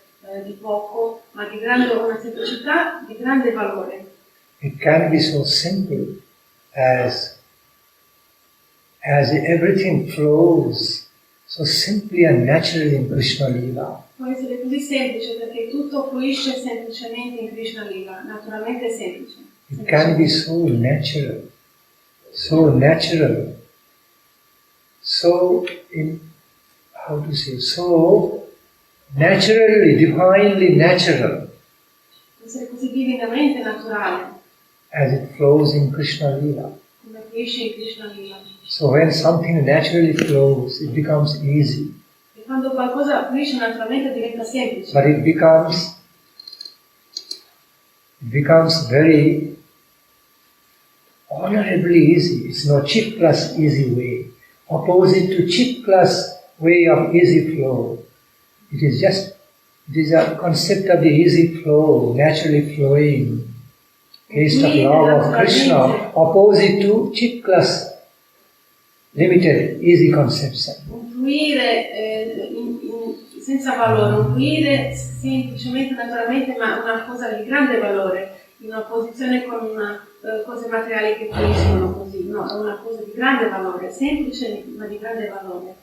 B: di poco, ma una semplicità di grande valore.
A: It can be so simple as everything flows so simply and naturally in Krishna Lila.
B: Può essere così semplice perché tutto fluisce semplicemente in Krishna Lila, naturalmente semplice.
A: It can be so natural, so naturally, divinely natural.
B: Può essere così divinamente naturale.
A: As it flows in Krishna Lila.
B: Come fluisce in Krishna Lila.
A: So when something naturally flows, it becomes easy.
B: E quando qualcosa fluisce naturalmente diventa semplice.
A: But it becomes very honorably easy. It's no cheap plus easy way. Opposite to cheap plus way of easy flow. It is a concept of the easy flow, naturally flowing. Taste of love of Krishna, opposite to cheap plus limited, easy conception.
B: Un fluire senza valore, un fluire semplicemente, naturalmente, ma una cosa di grande valore, in opposizione con cose materiali che fluiscono così. No, è una cosa di grande valore, semplice ma di grande valore.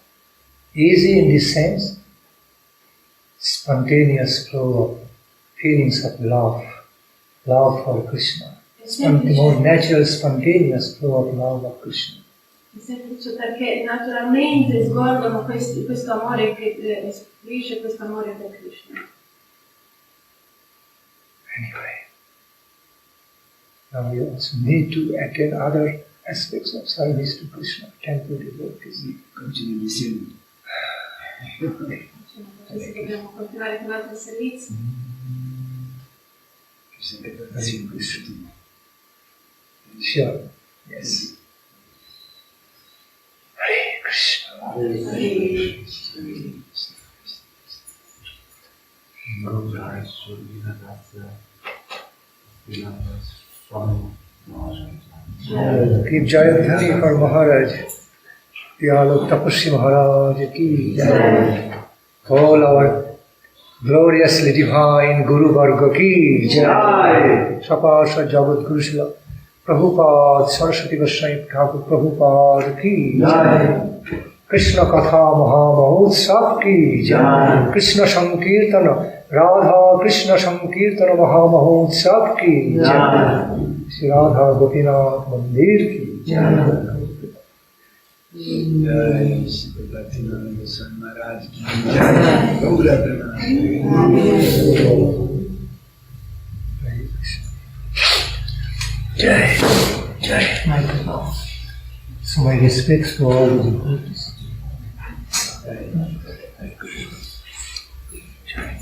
A: Easy in this sense, spontaneous flow of feelings of love for Krishna. More natural, spontaneous flow of love of Krishna.
B: È semplice perché naturalmente sgorgano questo amore che fluisce questo amore per Krishna.
A: Anyway, now we also need to attend other aspects of service to Krishna, temple devotees.
C: Continui insieme.
B: Dobbiamo continuare con altri servizi.
A: Sure. Yes. Hare Krishna. Keep Jayadhani for Maharaj. The Alok Tapasya Maharaj ki Jai. All our gloriously divine Guru Varga ki Jai. Sapasha Jagat Guru Shila Prabhupada Saraswati Goswami Thakur Prabhupada ki Jai. Krishna Katha Maha Mahotsav ki Jai. Krishna Sankirtana Radha Krishna Sankirtana Maha Mahotsav ki Jai. Shri Radha Gopinath Mandir ki Jai.
C: Jai Shri Bhakti Nandan Swami Maharaj ki Jai. Gaura
A: Jai, Jai. So my respects to all the devotees. Jai.